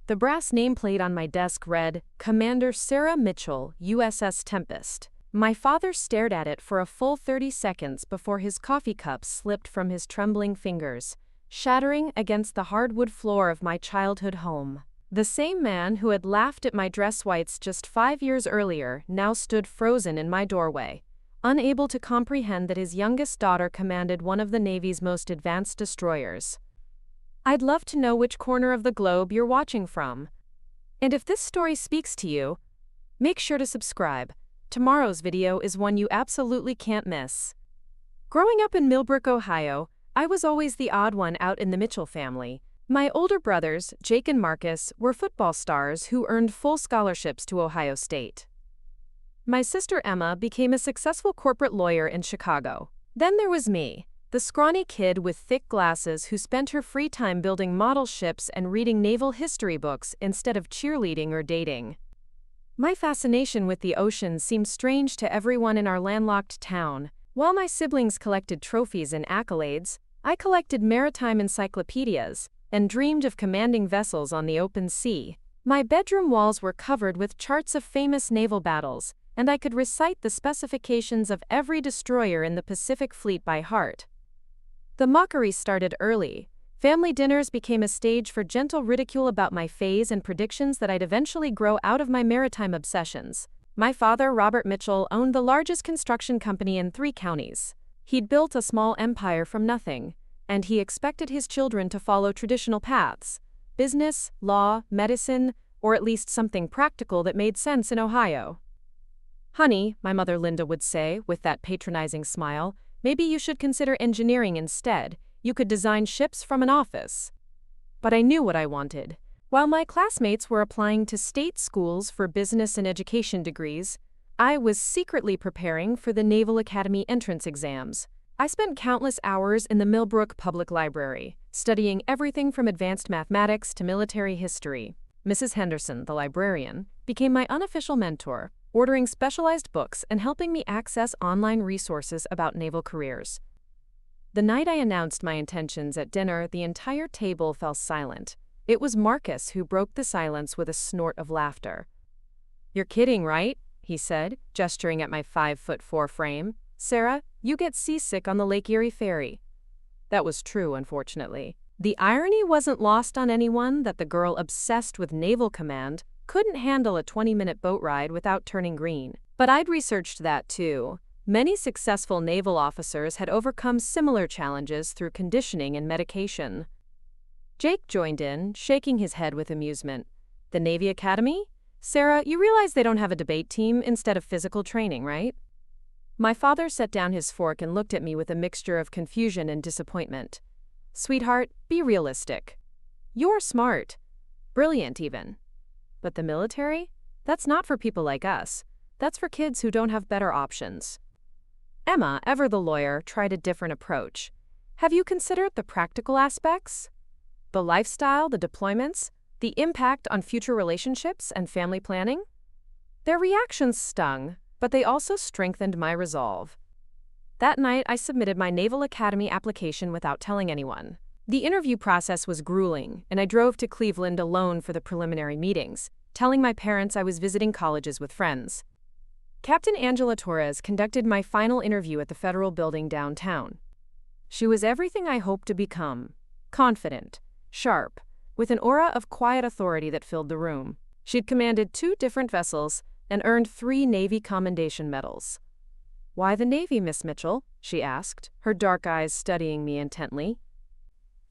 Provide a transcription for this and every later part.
The brass nameplate on my desk read, Commander Sarah Mitchell, USS Tempest. My father stared at it for a full 30 seconds before his coffee cup slipped from his trembling fingers, shattering against the hardwood floor of my childhood home. The same man who had laughed at my dress whites just 5 years earlier now stood frozen in my doorway, unable to comprehend that his youngest daughter commanded one of the Navy's most advanced destroyers. I'd love to know which corner of the globe you're watching from. And if this story speaks to you, make sure to subscribe. Tomorrow's video is one you absolutely can't miss. Growing up in Millbrook, Ohio, I was always the odd one out in the Mitchell family. My older brothers, Jake and Marcus, were football stars who earned full scholarships to Ohio State. My sister Emma became a successful corporate lawyer in Chicago. Then there was me, the scrawny kid with thick glasses who spent her free time building model ships and reading naval history books instead of cheerleading or dating. My fascination with the ocean seemed strange to everyone in our landlocked town. While my siblings collected trophies and accolades, I collected maritime encyclopedias and dreamed of commanding vessels on the open sea. My bedroom walls were covered with charts of famous naval battles, and I could recite the specifications of every destroyer in the Pacific Fleet by heart. The mockery started early. Family dinners became a stage for gentle ridicule about my phase and predictions that I'd eventually grow out of my maritime obsessions. My father, Robert Mitchell, owned the largest construction company in 3 counties. He'd built a small empire from nothing, and he expected his children to follow traditional paths: business, law, medicine, or at least something practical that made sense in Ohio. "Honey," my mother Linda would say, with that patronizing smile, "maybe you should consider engineering instead. You could design ships from an office." But I knew what I wanted. While my classmates were applying to state schools for business and education degrees, I was secretly preparing for the Naval Academy entrance exams. I spent countless hours in the Millbrook Public Library, studying everything from advanced mathematics to military history. Mrs. Henderson, the librarian, became my unofficial mentor, ordering specialized books and helping me access online resources about naval careers. The night I announced my intentions at dinner, the entire table fell silent. It was Marcus who broke the silence with a snort of laughter. "You're kidding, right?" he said, gesturing at my 5'4" frame. "Sarah, you get seasick on the Lake Erie ferry." That was true, unfortunately. The irony wasn't lost on anyone that the girl obsessed with naval command couldn't handle a 20-minute boat ride without turning green. But I'd researched that too. Many successful naval officers had overcome similar challenges through conditioning and medication. Jake joined in, shaking his head with amusement. "The Navy Academy? Sarah, you realize they don't have a debate team instead of physical training, right?" My father set down his fork and looked at me with a mixture of confusion and disappointment. "Sweetheart, be realistic. You're smart. Brilliant, even. But the military? That's not for people like us. That's for kids who don't have better options." Emma, ever the lawyer, tried a different approach. "Have you considered the practical aspects? The lifestyle, the deployments, the impact on future relationships and family planning?" Their reactions stung, but they also strengthened my resolve. That night, I submitted my Naval Academy application without telling anyone. The interview process was grueling, and I drove to Cleveland alone for the preliminary meetings, telling my parents I was visiting colleges with friends. Captain Angela Torres conducted my final interview at the Federal Building downtown. She was everything I hoped to become: confident, sharp, with an aura of quiet authority that filled the room. She'd commanded 2 different vessels and earned 3 Navy Commendation Medals. "Why the Navy, Miss Mitchell?" she asked, her dark eyes studying me intently.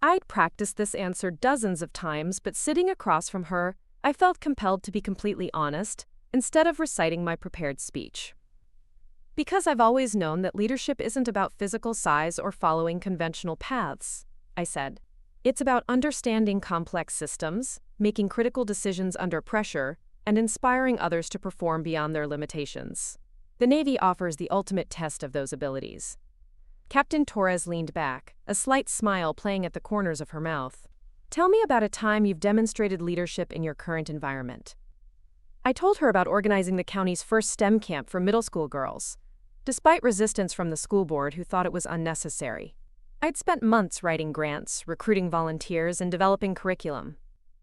I'd practiced this answer dozens of times, but sitting across from her, I felt compelled to be completely honest, instead of reciting my prepared speech. "Because I've always known that leadership isn't about physical size or following conventional paths," I said. "It's about understanding complex systems, making critical decisions under pressure, and inspiring others to perform beyond their limitations. The Navy offers the ultimate test of those abilities." Captain Torres leaned back, a slight smile playing at the corners of her mouth. "Tell me about a time you've demonstrated leadership in your current environment." I told her about organizing the county's first STEM camp for middle school girls, despite resistance from the school board who thought it was unnecessary. I'd spent months writing grants, recruiting volunteers, and developing curriculum.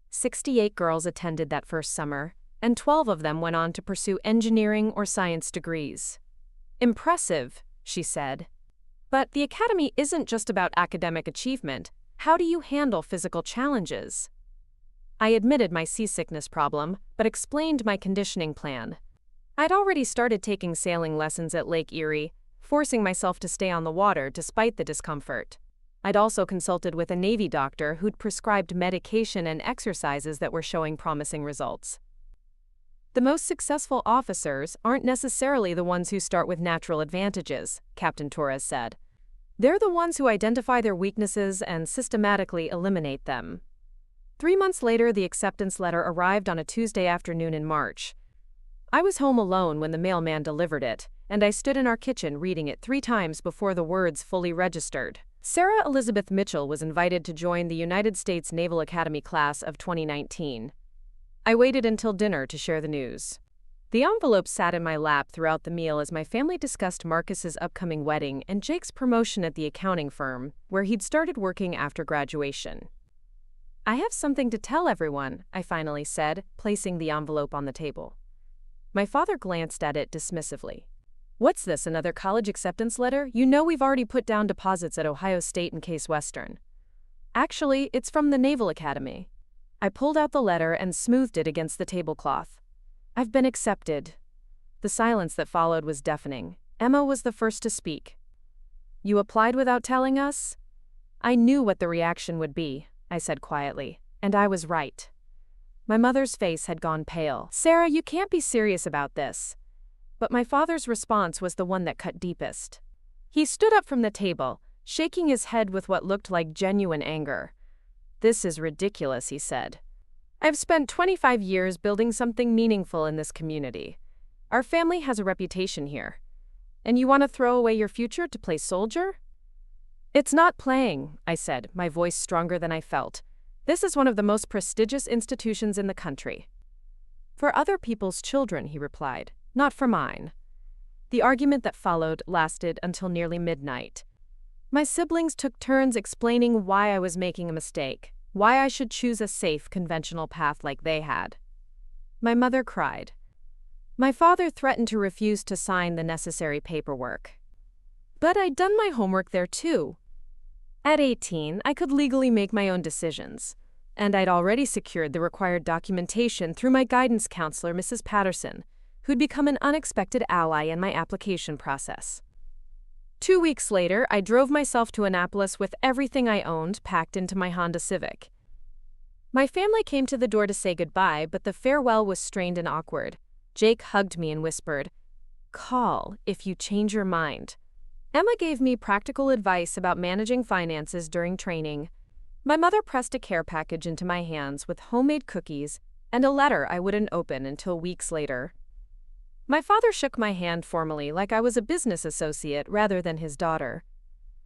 68 girls attended that first summer, and 12 of them went on to pursue engineering or science degrees. Impressive, she said. But the academy isn't just about academic achievement. How do you handle physical challenges? I admitted my seasickness problem, but explained my conditioning plan. I'd already started taking sailing lessons at Lake Erie, forcing myself to stay on the water despite the discomfort. I'd also consulted with a Navy doctor who'd prescribed medication and exercises that were showing promising results. The most successful officers aren't necessarily the ones who start with natural advantages, Captain Torres said. They're the ones who identify their weaknesses and systematically eliminate them. 3 months later, the acceptance letter arrived on a Tuesday afternoon in March. I was home alone when the mailman delivered it, and I stood in our kitchen reading it 3 times before the words fully registered. Sarah Elizabeth Mitchell was invited to join the United States Naval Academy class of 2019. I waited until dinner to share the news. The envelope sat in my lap throughout the meal as my family discussed Marcus's upcoming wedding and Jake's promotion at the accounting firm, where he'd started working after graduation. I have something to tell everyone, I finally said, placing the envelope on the table. My father glanced at it dismissively. What's this, another college acceptance letter? You know we've already put down deposits at Ohio State and Case Western. Actually, it's from the Naval Academy. I pulled out the letter and smoothed it against the tablecloth. I've been accepted. The silence that followed was deafening. Emma was the first to speak. You applied without telling us? I knew what the reaction would be, I said quietly, and I was right. My mother's face had gone pale. Sarah, you can't be serious about this. But my father's response was the one that cut deepest. He stood up from the table, shaking his head with what looked like genuine anger. This is ridiculous, he said. I've spent 25 years building something meaningful in this community. Our family has a reputation here. And you want to throw away your future to play soldier? It's not playing, I said, my voice stronger than I felt. This is one of the most prestigious institutions in the country. For other people's children, he replied, not for mine. The argument that followed lasted until nearly midnight. My siblings took turns explaining why I was making a mistake, why I should choose a safe, conventional path like they had. My mother cried. My father threatened to refuse to sign the necessary paperwork. But I'd done my homework there too. At 18, I could legally make my own decisions, and I'd already secured the required documentation through my guidance counselor, Mrs. Patterson, who'd become an unexpected ally in my application process. 2 weeks later, I drove myself to Annapolis with everything I owned packed into my Honda Civic. My family came to the door to say goodbye, but the farewell was strained and awkward. Jake hugged me and whispered, "Call if you change your mind." Emma gave me practical advice about managing finances during training. My mother pressed a care package into my hands with homemade cookies and a letter I wouldn't open until weeks later. My father shook my hand formally like I was a business associate rather than his daughter.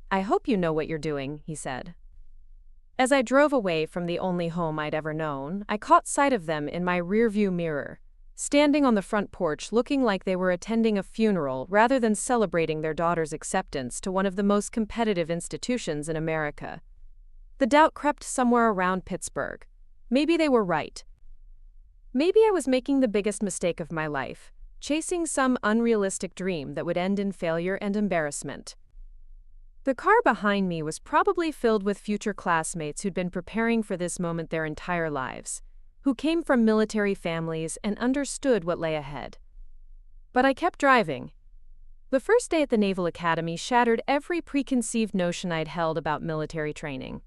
"I hope you know what you're doing," he said. As I drove away from the only home I'd ever known, I caught sight of them in my rearview mirror, standing on the front porch looking like they were attending a funeral rather than celebrating their daughter's acceptance to one of the most competitive institutions in America. The doubt crept somewhere around Pittsburgh. Maybe they were right. Maybe I was making the biggest mistake of my life, chasing some unrealistic dream that would end in failure and embarrassment. The car behind me was probably filled with future classmates who'd been preparing for this moment their entire lives, who came from military families and understood what lay ahead. But I kept driving. The first day at the Naval Academy shattered every preconceived notion I'd held about military training.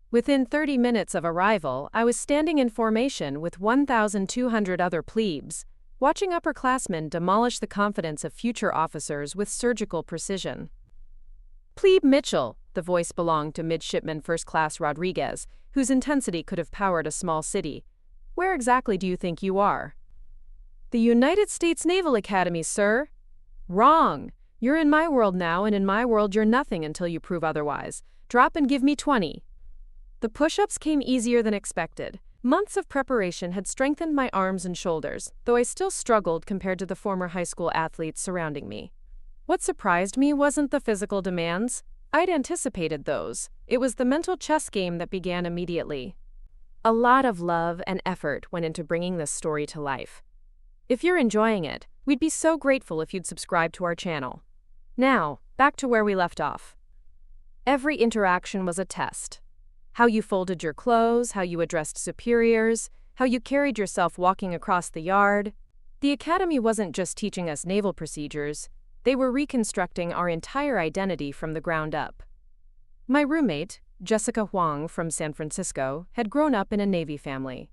Within 30 minutes of arrival, I was standing in formation with 1,200 other plebes, watching upperclassmen demolish the confidence of future officers with surgical precision. "Plebe Mitchell," the voice belonged to Midshipman First Class Rodriguez, whose intensity could have powered a small city. "Where exactly do you think you are?" "The United States Naval Academy, sir." "Wrong. You're in my world now, and in my world you're nothing until you prove otherwise. Drop and give me 20. The push-ups came easier than expected. Months of preparation had strengthened my arms and shoulders, though I still struggled compared to the former high school athletes surrounding me. What surprised me wasn't the physical demands. I'd anticipated those. It was the mental chess game that began immediately. A lot of love and effort went into bringing this story to life. If you're enjoying it, we'd be so grateful if you'd subscribe to our channel. Now, back to where we left off. Every interaction was a test. How you folded your clothes, how you addressed superiors, how you carried yourself walking across the yard. The academy wasn't just teaching us naval procedures, they were reconstructing our entire identity from the ground up. My roommate, Jessica Huang from San Francisco, had grown up in a Navy family.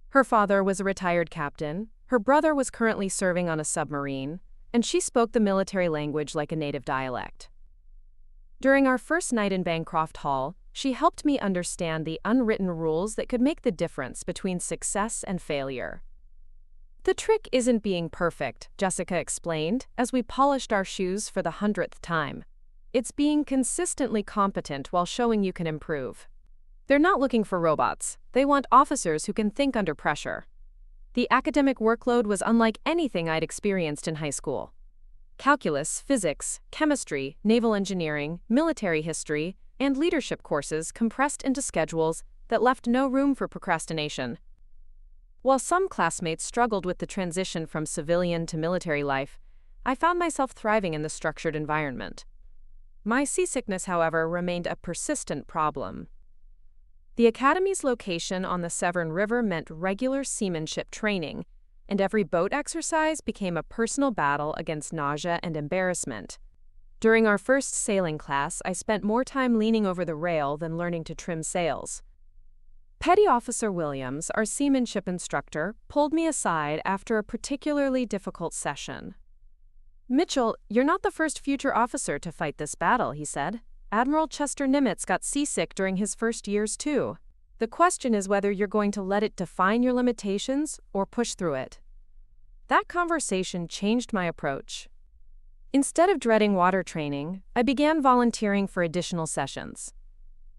Her father was a retired captain, her brother was currently serving on a submarine, and she spoke the military language like a native dialect. During our first night in Bancroft Hall, she helped me understand the unwritten rules that could make the difference between success and failure. The trick isn't being perfect, Jessica explained, as we polished our shoes for the 100th time. It's being consistently competent while showing you can improve. They're not looking for robots. They want officers who can think under pressure. The academic workload was unlike anything I'd experienced in high school. Calculus, physics, chemistry, naval engineering, military history, and leadership courses compressed into schedules that left no room for procrastination. While some classmates struggled with the transition from civilian to military life, I found myself thriving in the structured environment. My seasickness, however, remained a persistent problem. The academy's location on the Severn River meant regular seamanship training, and every boat exercise became a personal battle against nausea and embarrassment. During our first sailing class, I spent more time leaning over the rail than learning to trim sails. Petty Officer Williams, our seamanship instructor, pulled me aside after a particularly difficult session. "Mitchell, you're not the first future officer to fight this battle," he said. "Admiral Chester Nimitz got seasick during his first years too. The question is whether you're going to let it define your limitations or push through it." That conversation changed my approach. Instead of dreading water training, I began volunteering for additional sessions.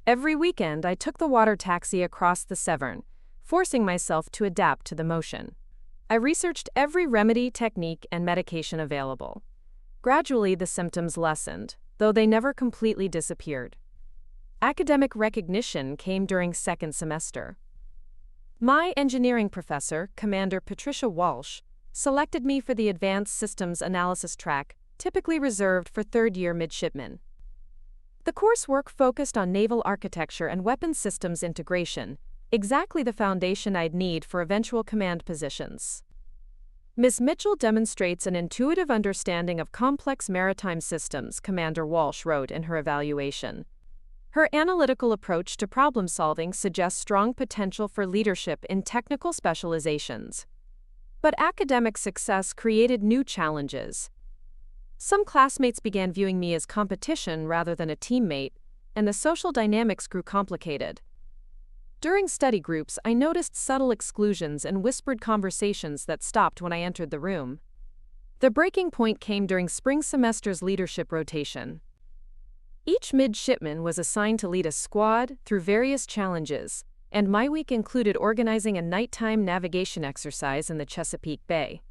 Every weekend, I took the water taxi across the Severn, forcing myself to adapt to the motion. I researched every remedy, technique, and medication available. Gradually, the symptoms lessened, though they never completely disappeared. Academic recognition came during second semester. My engineering professor, Commander Patricia Walsh, selected me for the Advanced Systems Analysis track, typically reserved for third-year midshipmen. The coursework focused on naval architecture and weapons systems integration, exactly the foundation I'd need for eventual command positions. Ms. Mitchell demonstrates an intuitive understanding of complex maritime systems, Commander Walsh wrote in her evaluation. Her analytical approach to problem-solving suggests strong potential for leadership in technical specializations. But academic success created new challenges. Some classmates began viewing me as competition rather than a teammate, and the social dynamics grew complicated. During study groups, I noticed subtle exclusions and whispered conversations that stopped when I entered the room. The breaking point came during spring semester's leadership rotation. Each midshipman was assigned to lead a squad through various challenges, and my week included organizing a nighttime navigation exercise in the Chesapeake Bay.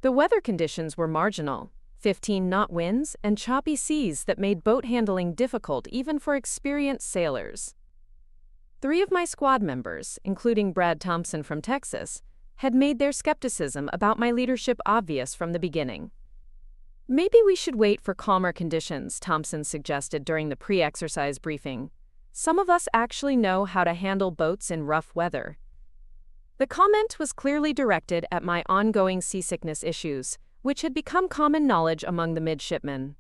The weather conditions were marginal, 15-knot winds and choppy seas that made boat handling difficult even for experienced sailors. 3 of my squad members, including Brad Thompson from Texas, had made their skepticism about my leadership obvious from the beginning. "Maybe we should wait for calmer conditions," Thompson suggested during the pre-exercise briefing. "Some of us actually know how to handle boats in rough weather." The comment was clearly directed at my ongoing seasickness issues, which had become common knowledge among the midshipmen.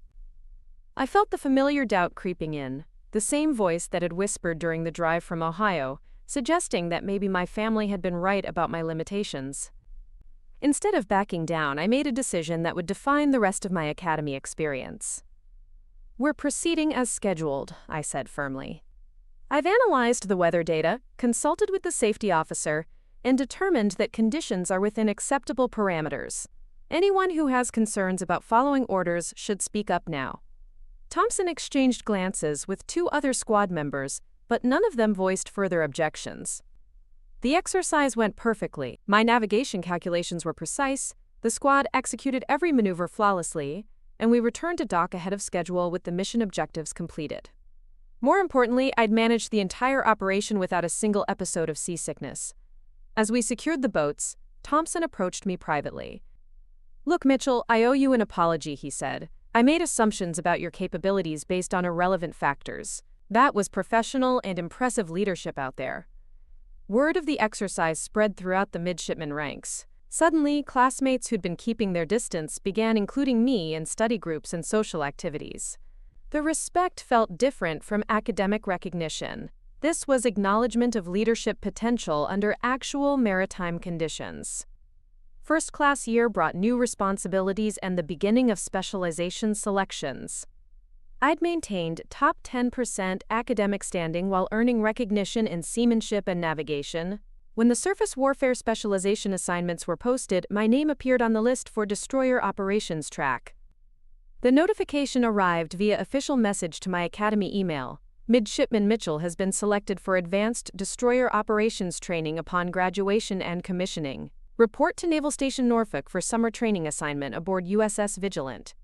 I felt the familiar doubt creeping in, the same voice that had whispered during the drive from Ohio, suggesting that maybe my family had been right about my limitations. Instead of backing down, I made a decision that would define the rest of my academy experience. "We're proceeding as scheduled," I said firmly. "I've analyzed the weather data, consulted with the safety officer, and determined that conditions are within acceptable parameters. Anyone who has concerns about following orders should speak up now." Thompson exchanged glances with 2 other squad members, but none of them voiced further objections. The exercise went perfectly. My navigation calculations were precise, the squad executed every maneuver flawlessly, and we returned to dock ahead of schedule with the mission objectives completed. More importantly, I'd managed the entire operation without a single episode of seasickness. As we secured the boats, Thompson approached me privately. "Look, Mitchell, I owe you an apology," he said. "I made assumptions about your capabilities based on irrelevant factors. That was professional and impressive leadership out there." Word of the exercise spread throughout the midshipman ranks. Suddenly, classmates who'd been keeping their distance began including me in study groups and social activities. The respect felt different from academic recognition. This was acknowledgement of leadership potential under actual maritime conditions. First-class year brought new responsibilities and the beginning of specialization selections. I'd maintained top 10% academic standing while earning recognition in seamanship and navigation. When the surface warfare specialization assignments were posted, my name appeared on the list for destroyer operations track. The notification arrived via official message to my academy email. Midshipman Mitchell has been selected for advanced destroyer operations training upon graduation and commissioning. Report to Naval Station Norfolk for summer training assignment aboard USS Vigilant.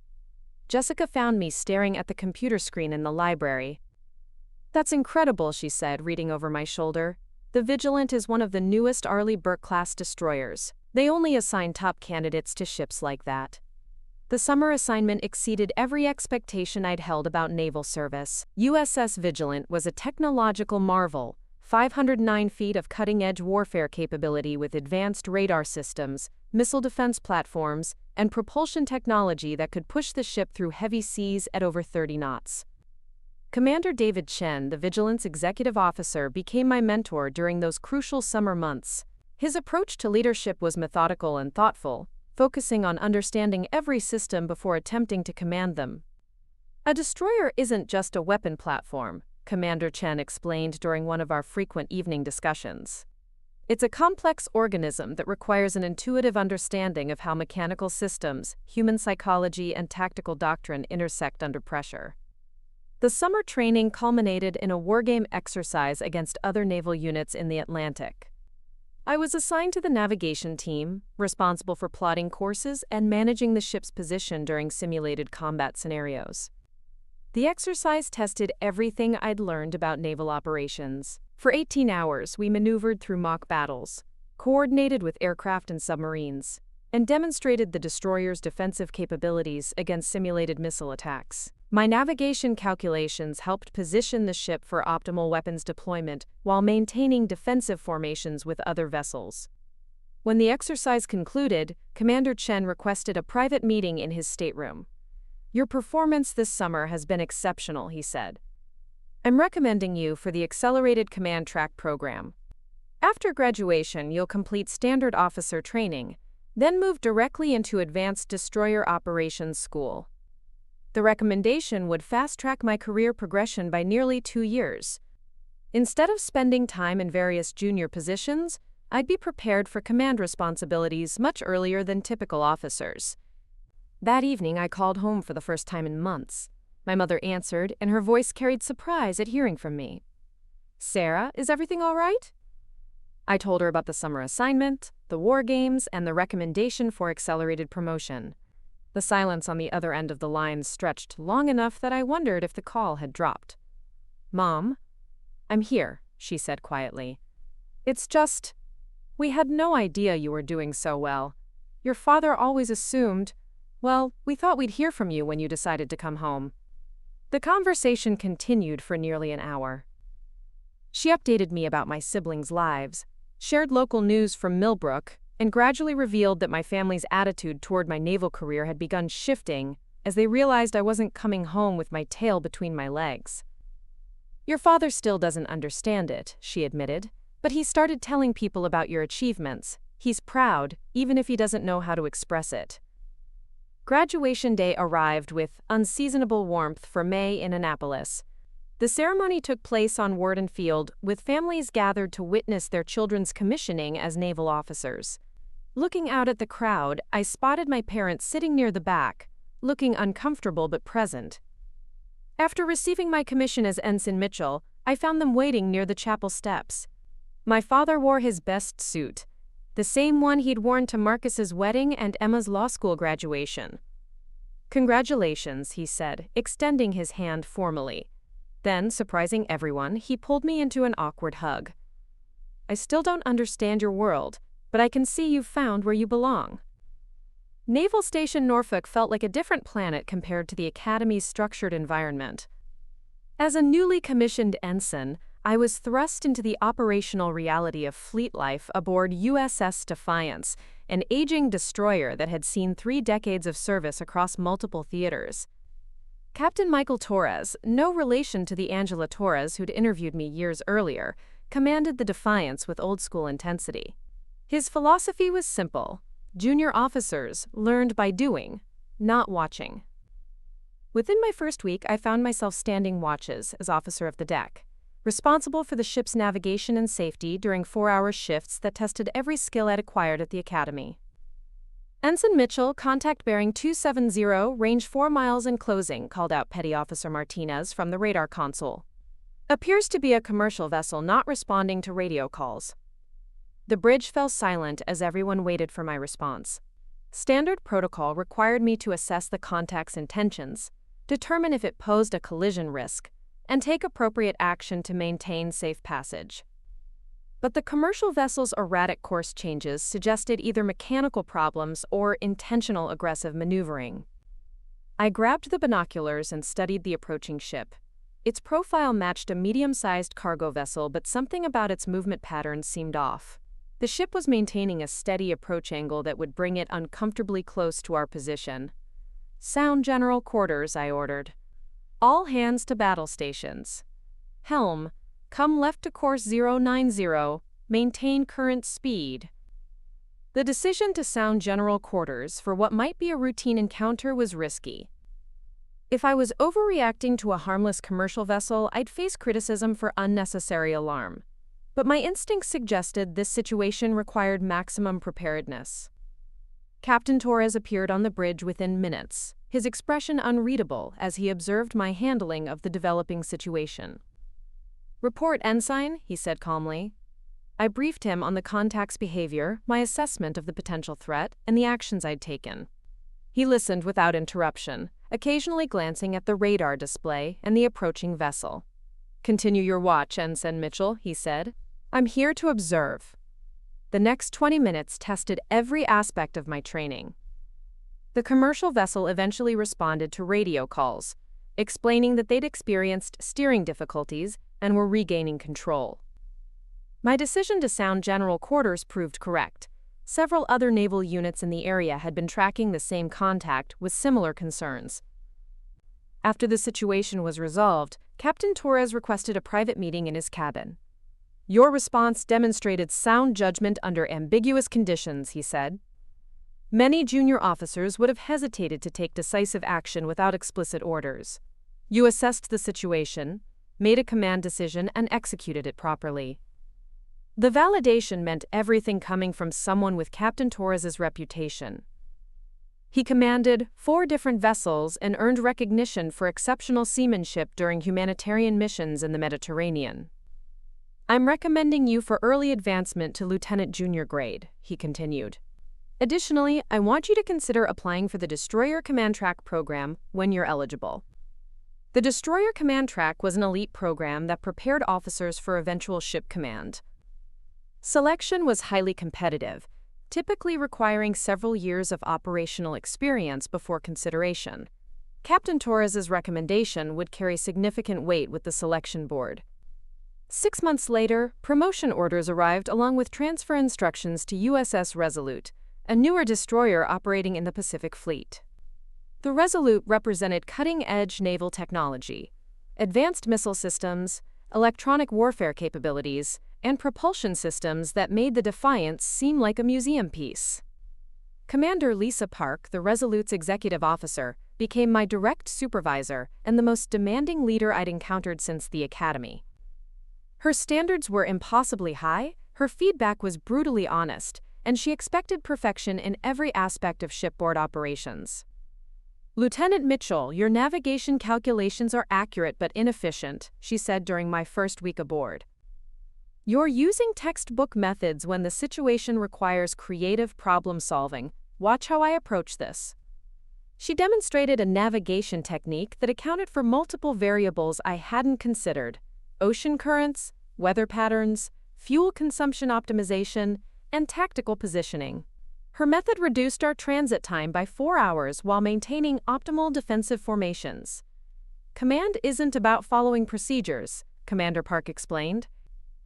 Jessica found me staring at the computer screen in the library. "That's incredible," she said, reading over my shoulder. "The Vigilant is one of the newest Arleigh Burke-class destroyers. They only assign top candidates to ships like that." The summer assignment exceeded every expectation I'd held about naval service. USS Vigilant was a technological marvel, 509 feet of cutting-edge warfare capability with advanced radar systems, missile defense platforms, and propulsion technology that could push the ship through heavy seas at over 30 knots. Commander David Chen, the Vigilant's executive officer, became my mentor during those crucial summer months. His approach to leadership was methodical and thoughtful, focusing on understanding every system before attempting to command them. "A destroyer isn't just a weapon platform," Commander Chen explained during one of our frequent evening discussions. "It's a complex organism that requires an intuitive understanding of how mechanical systems, human psychology, and tactical doctrine intersect under pressure." The summer training culminated in a wargame exercise against other naval units in the Atlantic. I was assigned to the navigation team, responsible for plotting courses and managing the ship's position during simulated combat scenarios. The exercise tested everything I'd learned about naval operations. For 18 hours, we maneuvered through mock battles, coordinated with aircraft and submarines, and demonstrated the destroyer's defensive capabilities against simulated missile attacks. My navigation calculations helped position the ship for optimal weapons deployment while maintaining defensive formations with other vessels. When the exercise concluded, Commander Chen requested a private meeting in his stateroom. "Your performance this summer has been exceptional," he said. "I'm recommending you for the Accelerated Command Track program. After graduation, you'll complete standard officer training, then move directly into Advanced Destroyer Operations School." The recommendation would fast-track my career progression by nearly 2 years. Instead of spending time in various junior positions, I'd be prepared for command responsibilities much earlier than typical officers. That evening, I called home for the first time in months. My mother answered, and her voice carried surprise at hearing from me. "Sarah, is everything all right?" I told her about the summer assignment, the war games, and the recommendation for accelerated promotion. The silence on the other end of the line stretched long enough that I wondered if the call had dropped. "Mom, I'm here," she said quietly. "It's just, we had no idea you were doing so well. Your father always assumed, well, we thought we'd hear from you when you decided to come home." The conversation continued for nearly an hour. She updated me about my siblings' lives, shared local news from Millbrook, and gradually revealed that my family's attitude toward my naval career had begun shifting as they realized I wasn't coming home with my tail between my legs. "Your father still doesn't understand it," she admitted, "but he started telling people about your achievements. He's proud, even if he doesn't know how to express it." Graduation day arrived with unseasonable warmth for May in Annapolis. The ceremony took place on Worden Field, with families gathered to witness their children's commissioning as naval officers. Looking out at the crowd, I spotted my parents sitting near the back, looking uncomfortable but present. After receiving my commission as Ensign Mitchell, I found them waiting near the chapel steps. My father wore his best suit, the same one he'd worn to Marcus's wedding and Emma's law school graduation. "Congratulations," he said, extending his hand formally. Then, surprising everyone, he pulled me into an awkward hug. "I still don't understand your world, but I can see you've found where you belong." Naval Station Norfolk felt like a different planet compared to the Academy's structured environment. As a newly commissioned ensign, I was thrust into the operational reality of fleet life aboard USS Defiance, an aging destroyer that had seen 3 decades of service across multiple theaters. Captain Michael Torres, no relation to the Angela Torres who'd interviewed me years earlier, commanded the Defiance with old-school intensity. His philosophy was simple: junior officers learned by doing, not watching. Within my first week, I found myself standing watches as officer of the deck, responsible for the ship's navigation and safety during 4-hour shifts that tested every skill I'd acquired at the Academy. "Ensign Mitchell, contact bearing 270, range 4 miles and closing," called out Petty Officer Martinez from the radar console. "Appears to be a commercial vessel not responding to radio calls." The bridge fell silent as everyone waited for my response. Standard protocol required me to assess the contact's intentions, determine if it posed a collision risk, and take appropriate action to maintain safe passage. But the commercial vessel's erratic course changes suggested either mechanical problems or intentional aggressive maneuvering. I grabbed the binoculars and studied the approaching ship. Its profile matched a medium-sized cargo vessel, but something about its movement patterns seemed off. The ship was maintaining a steady approach angle that would bring it uncomfortably close to our position. "Sound general quarters," I ordered. "All hands to battle stations. Helm, come left to course 090, maintain current speed." The decision to sound general quarters for what might be a routine encounter was risky. If I was overreacting to a harmless commercial vessel, I'd face criticism for unnecessary alarm. But my instincts suggested this situation required maximum preparedness. Captain Torres appeared on the bridge within minutes, his expression unreadable as he observed my handling of the developing situation. "Report, Ensign," he said calmly. I briefed him on the contact's behavior, my assessment of the potential threat, and the actions I'd taken. He listened without interruption, occasionally glancing at the radar display and the approaching vessel. "Continue your watch, Ensign Mitchell," he said. "I'm here to observe." The next 20 minutes tested every aspect of my training. The commercial vessel eventually responded to radio calls, explaining that they'd experienced steering difficulties and were regaining control. My decision to sound general quarters proved correct. Several other naval units in the area had been tracking the same contact with similar concerns. After the situation was resolved, Captain Torres requested a private meeting in his cabin. "Your response demonstrated sound judgment under ambiguous conditions," he said. "Many junior officers would have hesitated to take decisive action without explicit orders. You assessed the situation, made a command decision, and executed it properly." The validation meant everything coming from someone with Captain Torres's reputation. He commanded 4 different vessels and earned recognition for exceptional seamanship during humanitarian missions in the Mediterranean. "I'm recommending you for early advancement to lieutenant junior grade," he continued. "Additionally, I want you to consider applying for the Destroyer Command Track program when you're eligible." The Destroyer Command Track was an elite program that prepared officers for eventual ship command. Selection was highly competitive, typically requiring several years of operational experience before consideration. Captain Torres's recommendation would carry significant weight with the selection board. 6 months later, promotion orders arrived along with transfer instructions to USS Resolute, a newer destroyer operating in the Pacific Fleet. The Resolute represented cutting-edge naval technology, advanced missile systems, electronic warfare capabilities, and propulsion systems that made the Defiance seem like a museum piece. Commander Lisa Park, the Resolute's executive officer, became my direct supervisor and the most demanding leader I'd encountered since the Academy. Her standards were impossibly high, her feedback was brutally honest, and she expected perfection in every aspect of shipboard operations. "Lieutenant Mitchell, your navigation calculations are accurate but inefficient," she said during my first week aboard. "You're using textbook methods when the situation requires creative problem solving. Watch how I approach this." She demonstrated a navigation technique that accounted for multiple variables I hadn't considered: ocean currents, weather patterns, fuel consumption optimization, and tactical positioning. Her method reduced our transit time by 4 hours while maintaining optimal defensive formations. Command isn't about following procedures, Commander Park explained.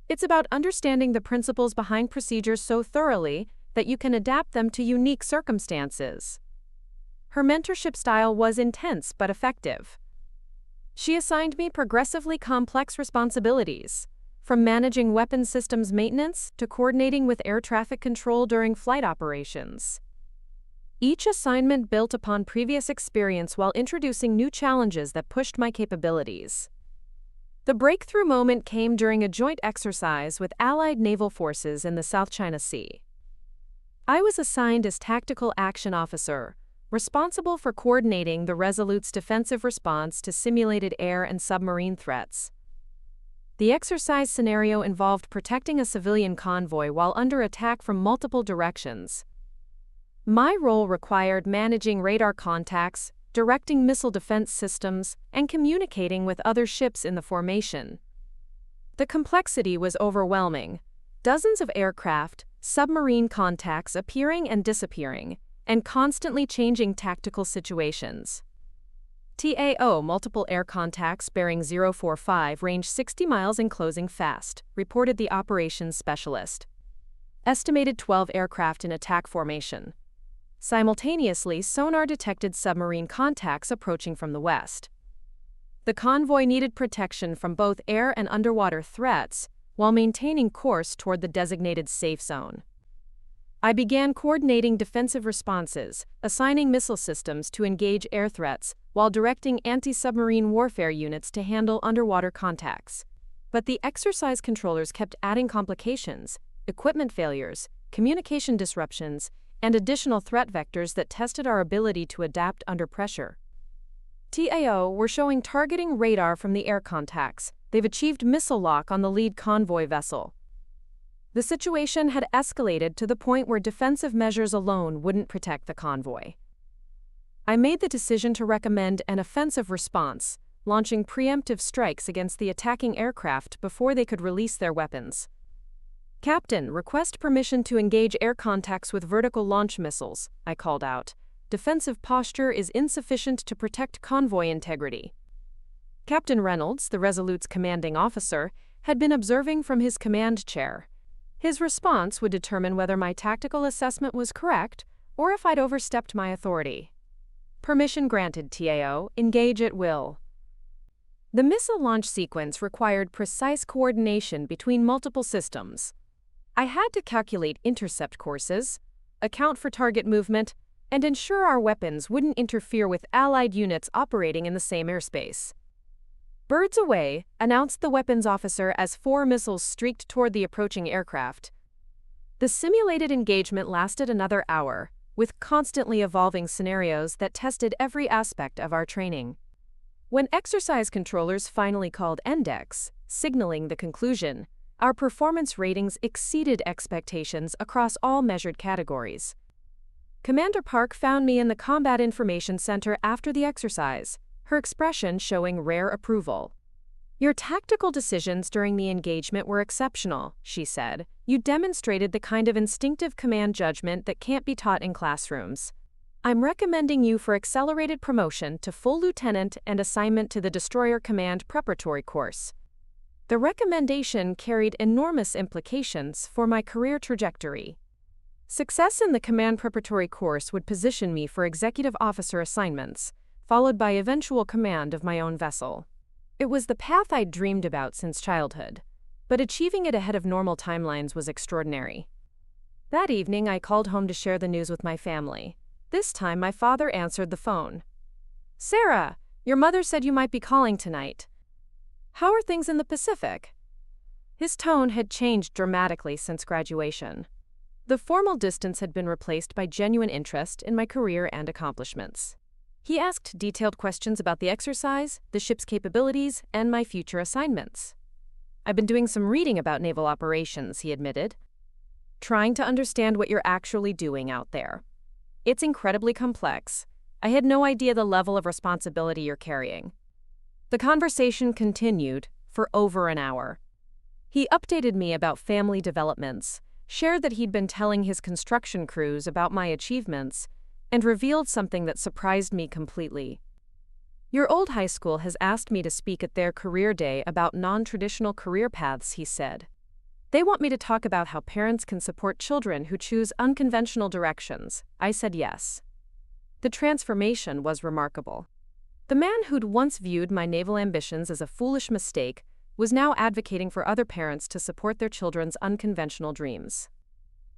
It's about understanding the principles behind procedures so thoroughly that you can adapt them to unique circumstances. Her mentorship style was intense but effective. She assigned me progressively complex responsibilities, from managing weapons systems maintenance to coordinating with air traffic control during flight operations. Each assignment built upon previous experience while introducing new challenges that pushed my capabilities. The breakthrough moment came during a joint exercise with Allied naval forces in the South China Sea. I was assigned as Tactical Action Officer, responsible for coordinating the Resolute's defensive response to simulated air and submarine threats. The exercise scenario involved protecting a civilian convoy while under attack from multiple directions. My role required managing radar contacts, directing missile defense systems, and communicating with other ships in the formation. The complexity was overwhelming. Dozens of aircraft, submarine contacts appearing and disappearing, and constantly changing tactical situations. TAO multiple air contacts bearing 045 range 60 miles and closing fast, reported the operations specialist. Estimated 12 aircraft in attack formation. Simultaneously, sonar detected submarine contacts approaching from the west. The convoy needed protection from both air and underwater threats while maintaining course toward the designated safe zone. I began coordinating defensive responses, assigning missile systems to engage air threats, while directing anti-submarine warfare units to handle underwater contacts. But the exercise controllers kept adding complications, equipment failures, communication disruptions, and additional threat vectors that tested our ability to adapt under pressure. TAO were showing targeting radar from the air contacts. They've achieved missile lock on the lead convoy vessel. The situation had escalated to the point where defensive measures alone wouldn't protect the convoy. I made the decision to recommend an offensive response, launching preemptive strikes against the attacking aircraft before they could release their weapons. "Captain, request permission to engage air contacts with vertical launch missiles," I called out. "Defensive posture is insufficient to protect convoy integrity." Captain Reynolds, the Resolute's commanding officer, had been observing from his command chair. His response would determine whether my tactical assessment was correct or if I'd overstepped my authority. "Permission granted, TAO. Engage at will." The missile launch sequence required precise coordination between multiple systems. I had to calculate intercept courses, account for target movement, and ensure our weapons wouldn't interfere with Allied units operating in the same airspace. "Birds away," announced the weapons officer as 4 missiles streaked toward the approaching aircraft. The simulated engagement lasted another hour, with constantly evolving scenarios that tested every aspect of our training. When exercise controllers finally called ENDEX, signaling the conclusion, our performance ratings exceeded expectations across all measured categories. Commander Park found me in the Combat Information Center after the exercise, her expression showing rare approval. "Your tactical decisions during the engagement were exceptional," she said. "You demonstrated the kind of instinctive command judgment that can't be taught in classrooms. I'm recommending you for accelerated promotion to full lieutenant and assignment to the Destroyer Command Preparatory Course." The recommendation carried enormous implications for my career trajectory. Success in the Command Preparatory Course would position me for executive officer assignments, followed by eventual command of my own vessel. It was the path I'd dreamed about since childhood, but achieving it ahead of normal timelines was extraordinary. That evening, I called home to share the news with my family. This time, my father answered the phone. "Sarah, your mother said you might be calling tonight. How are things in the Pacific?" His tone had changed dramatically since graduation. The formal distance had been replaced by genuine interest in my career and accomplishments. He asked detailed questions about the exercise, the ship's capabilities, and my future assignments. "I've been doing some reading about naval operations," he admitted. "Trying to understand what you're actually doing out there. It's incredibly complex, I had no idea the level of responsibility you're carrying." The conversation continued for over an hour. He updated me about family developments, shared that he'd been telling his construction crews about my achievements, and revealed something that surprised me completely. "Your old high school has asked me to speak at their career day about non-traditional career paths," he said. "They want me to talk about how parents can support children who choose unconventional directions." I said yes. The transformation was remarkable. The man who'd once viewed my naval ambitions as a foolish mistake was now advocating for other parents to support their children's unconventional dreams.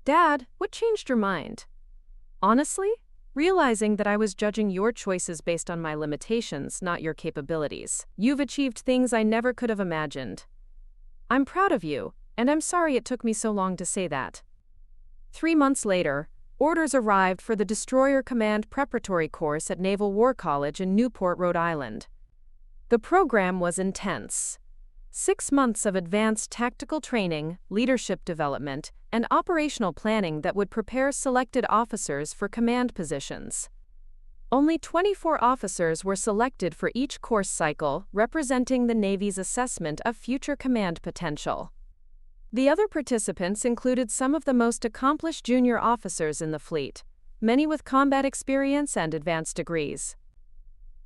"Dad, what changed your mind?" "Honestly, realizing that I was judging your choices based on my limitations, not your capabilities. You've achieved things I never could have imagined. I'm proud of you, and I'm sorry it took me so long to say that." 3 months later, orders arrived for the Destroyer Command Preparatory Course at Naval War College in Newport, Rhode Island. The program was intense. 6 months of advanced tactical training, leadership development, and operational planning that would prepare selected officers for command positions. Only 24 officers were selected for each course cycle, representing the Navy's assessment of future command potential. The other participants included some of the most accomplished junior officers in the fleet, many with combat experience and advanced degrees.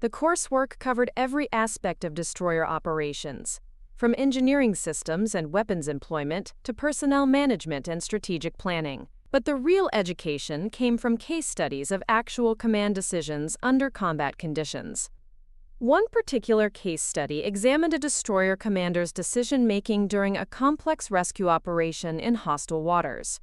The coursework covered every aspect of destroyer operations, from engineering systems and weapons employment to personnel management and strategic planning. But the real education came from case studies of actual command decisions under combat conditions. One particular case study examined a destroyer commander's decision-making during a complex rescue operation in hostile waters.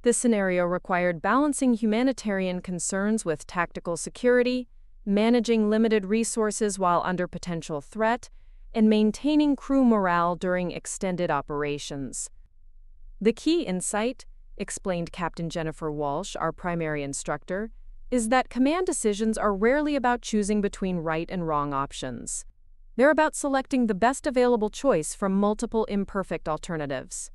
This scenario required balancing humanitarian concerns with tactical security, managing limited resources while under potential threat, and maintaining crew morale during extended operations. "The key insight," explained Captain Jennifer Walsh, our primary instructor, "is that command decisions are rarely about choosing between right and wrong options. They're about selecting the best available choice from multiple imperfect alternatives."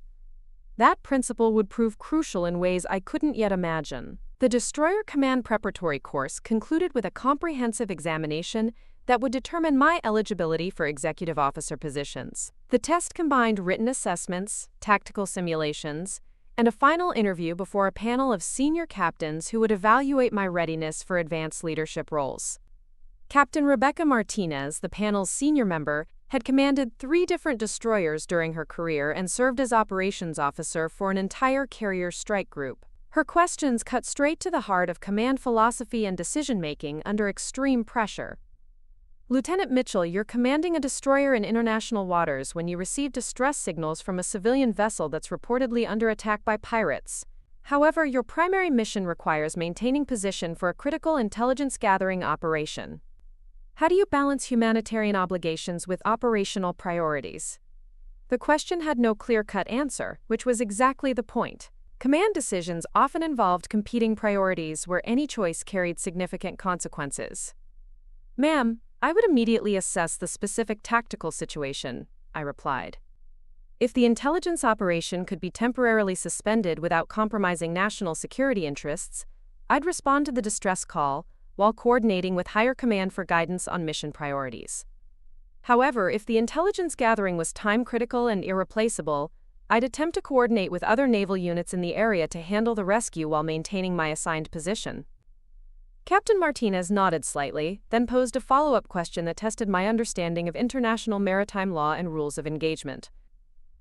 That principle would prove crucial in ways I couldn't yet imagine. The Destroyer Command Preparatory Course concluded with a comprehensive examination that would determine my eligibility for executive officer positions. The test combined written assessments, tactical simulations, and a final interview before a panel of senior captains who would evaluate my readiness for advanced leadership roles. Captain Rebecca Martinez, the panel's senior member, had commanded 3 different destroyers during her career and served as operations officer for an entire carrier strike group. Her questions cut straight to the heart of command philosophy and decision-making under extreme pressure. "Lieutenant Mitchell, you're commanding a destroyer in international waters when you receive distress signals from a civilian vessel that's reportedly under attack by pirates. However, your primary mission requires maintaining position for a critical intelligence gathering operation. How do you balance humanitarian obligations with operational priorities?" The question had no clear-cut answer, which was exactly the point. Command decisions often involved competing priorities where any choice carried significant consequences. "Ma'am, I would immediately assess the specific tactical situation," I replied. "If the intelligence operation could be temporarily suspended without compromising national security interests, I'd respond to the distress call while coordinating with higher command for guidance on mission priorities. However, if the intelligence gathering was time-critical and irreplaceable, I'd attempt to coordinate with other naval units in the area to handle the rescue while maintaining my assigned position." Captain Martinez nodded slightly, then posed a follow-up question that tested my understanding of international maritime law and rules of engagement.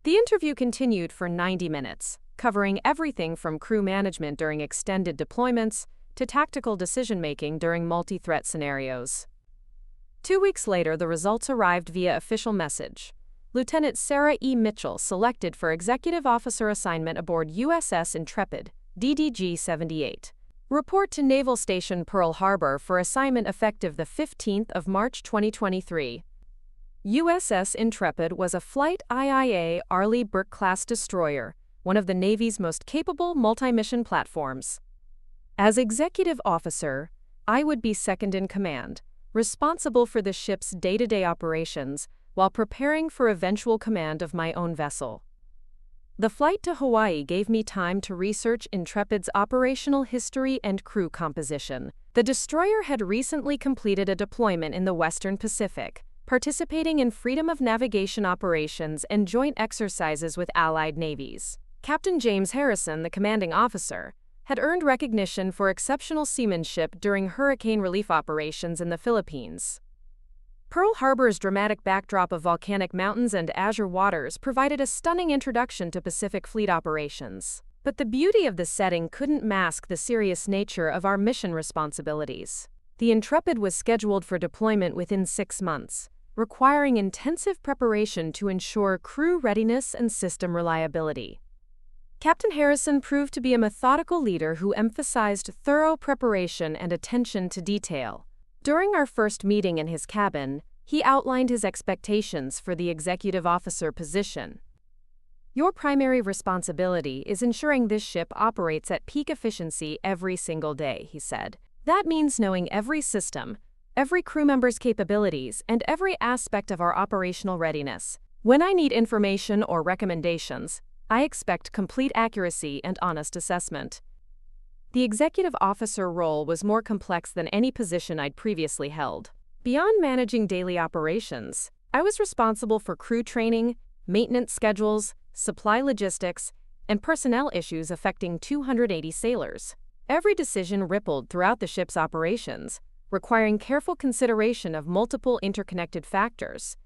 The interview continued for 90 minutes, covering everything from crew management during extended deployments to tactical decision-making during multi-threat scenarios. 2 weeks later, the results arrived via official message. Lieutenant Sarah E. Mitchell selected for executive officer assignment aboard USS Intrepid, DDG-78. Report to Naval Station Pearl Harbor for assignment effective the 15th of March 2023. USS Intrepid was a Flight IIA Arleigh Burke-class destroyer, one of the Navy's most capable multi-mission platforms. As executive officer, I would be second in command, responsible for the ship's day-to-day operations while preparing for eventual command of my own vessel. The flight to Hawaii gave me time to research Intrepid's operational history and crew composition. The destroyer had recently completed a deployment in the Western Pacific, participating in freedom of navigation operations and joint exercises with allied navies. Captain James Harrison, the commanding officer, had earned recognition for exceptional seamanship during hurricane relief operations in the Philippines. Pearl Harbor's dramatic backdrop of volcanic mountains and azure waters provided a stunning introduction to Pacific Fleet operations. But the beauty of the setting couldn't mask the serious nature of our mission responsibilities. The Intrepid was scheduled for deployment within 6 months, requiring intensive preparation to ensure crew readiness and system reliability. Captain Harrison proved to be a methodical leader who emphasized thorough preparation and attention to detail. During our first meeting in his cabin, he outlined his expectations for the executive officer position. "Your primary responsibility is ensuring this ship operates at peak efficiency every single day," he said. "That means knowing every system, every crew member's capabilities, and every aspect of our operational readiness. When I need information or recommendations, I expect complete accuracy and honest assessment." The executive officer role was more complex than any position I'd previously held. Beyond managing daily operations, I was responsible for crew training, maintenance schedules, supply logistics, and personnel issues affecting 280 sailors. Every decision rippled throughout the ship's operations, requiring careful consideration of multiple interconnected factors.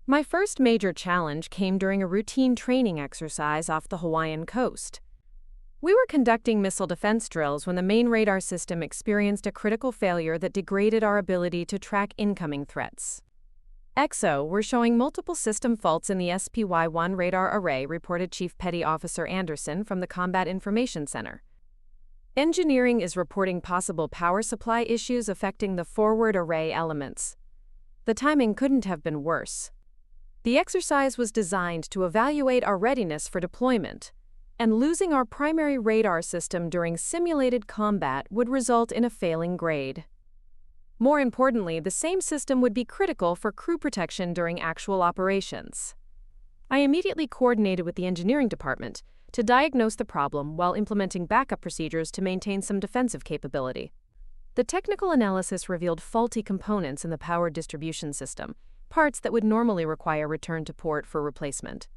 My first major challenge came during a routine training exercise off the Hawaiian coast. We were conducting missile defense drills when the main radar system experienced a critical failure that degraded our ability to track incoming threats. EXO were showing multiple system faults in the SPY-1 radar array, reported Chief Petty Officer Anderson from the Combat Information Center. Engineering is reporting possible power supply issues affecting the forward array elements. The timing couldn't have been worse. The exercise was designed to evaluate our readiness for deployment, and losing our primary radar system during simulated combat would result in a failing grade. More importantly, the same system would be critical for crew protection during actual operations. I immediately coordinated with the engineering department to diagnose the problem while implementing backup procedures to maintain some defensive capability. The technical analysis revealed faulty components in the power distribution system, parts that would normally require return to port for replacement.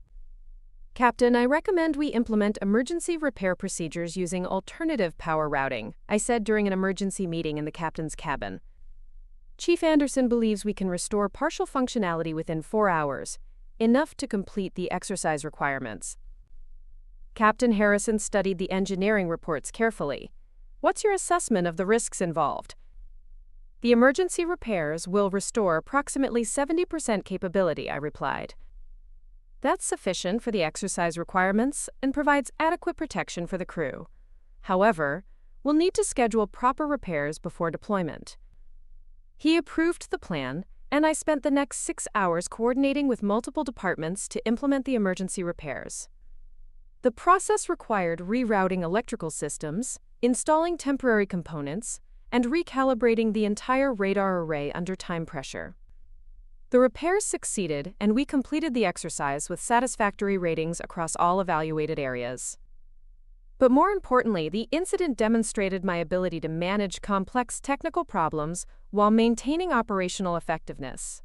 "Captain, I recommend we implement emergency repair procedures using alternative power routing," I said during an emergency meeting in the captain's cabin. "Chief Anderson believes we can restore partial functionality within 4 hours, enough to complete the exercise requirements." Captain Harrison studied the engineering reports carefully. "What's your assessment of the risks involved?" "The emergency repairs will restore approximately 70% capability," I replied. "That's sufficient for the exercise requirements and provides adequate protection for the crew. However, we'll need to schedule proper repairs before deployment." He approved the plan, and I spent the next 6 hours coordinating with multiple departments to implement the emergency repairs. The process required rerouting electrical systems, installing temporary components, and recalibrating the entire radar array under time pressure. The repairs succeeded, and we completed the exercise with satisfactory ratings across all evaluated areas. But more importantly, the incident demonstrated my ability to manage complex technical problems while maintaining operational effectiveness.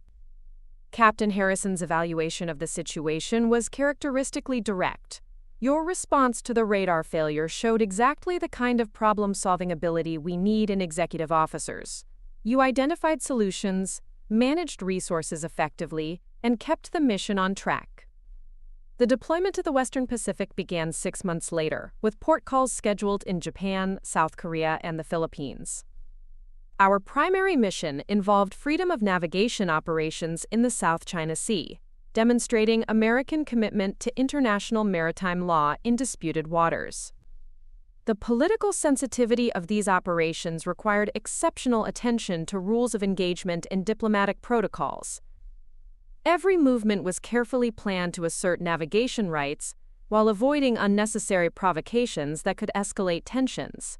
Captain Harrison's evaluation of the situation was characteristically direct. "Your response to the radar failure showed exactly the kind of problem-solving ability we need in executive officers. You identified solutions, managed resources effectively, and kept the mission on track." The deployment to the Western Pacific began 6 months later, with port calls scheduled in Japan, South Korea, and the Philippines. Our primary mission involved freedom of navigation operations in the South China Sea, demonstrating American commitment to international maritime law in disputed waters. The political sensitivity of these operations required exceptional attention to rules of engagement and diplomatic protocols. Every movement was carefully planned to assert navigation rights while avoiding unnecessary provocations that could escalate tensions.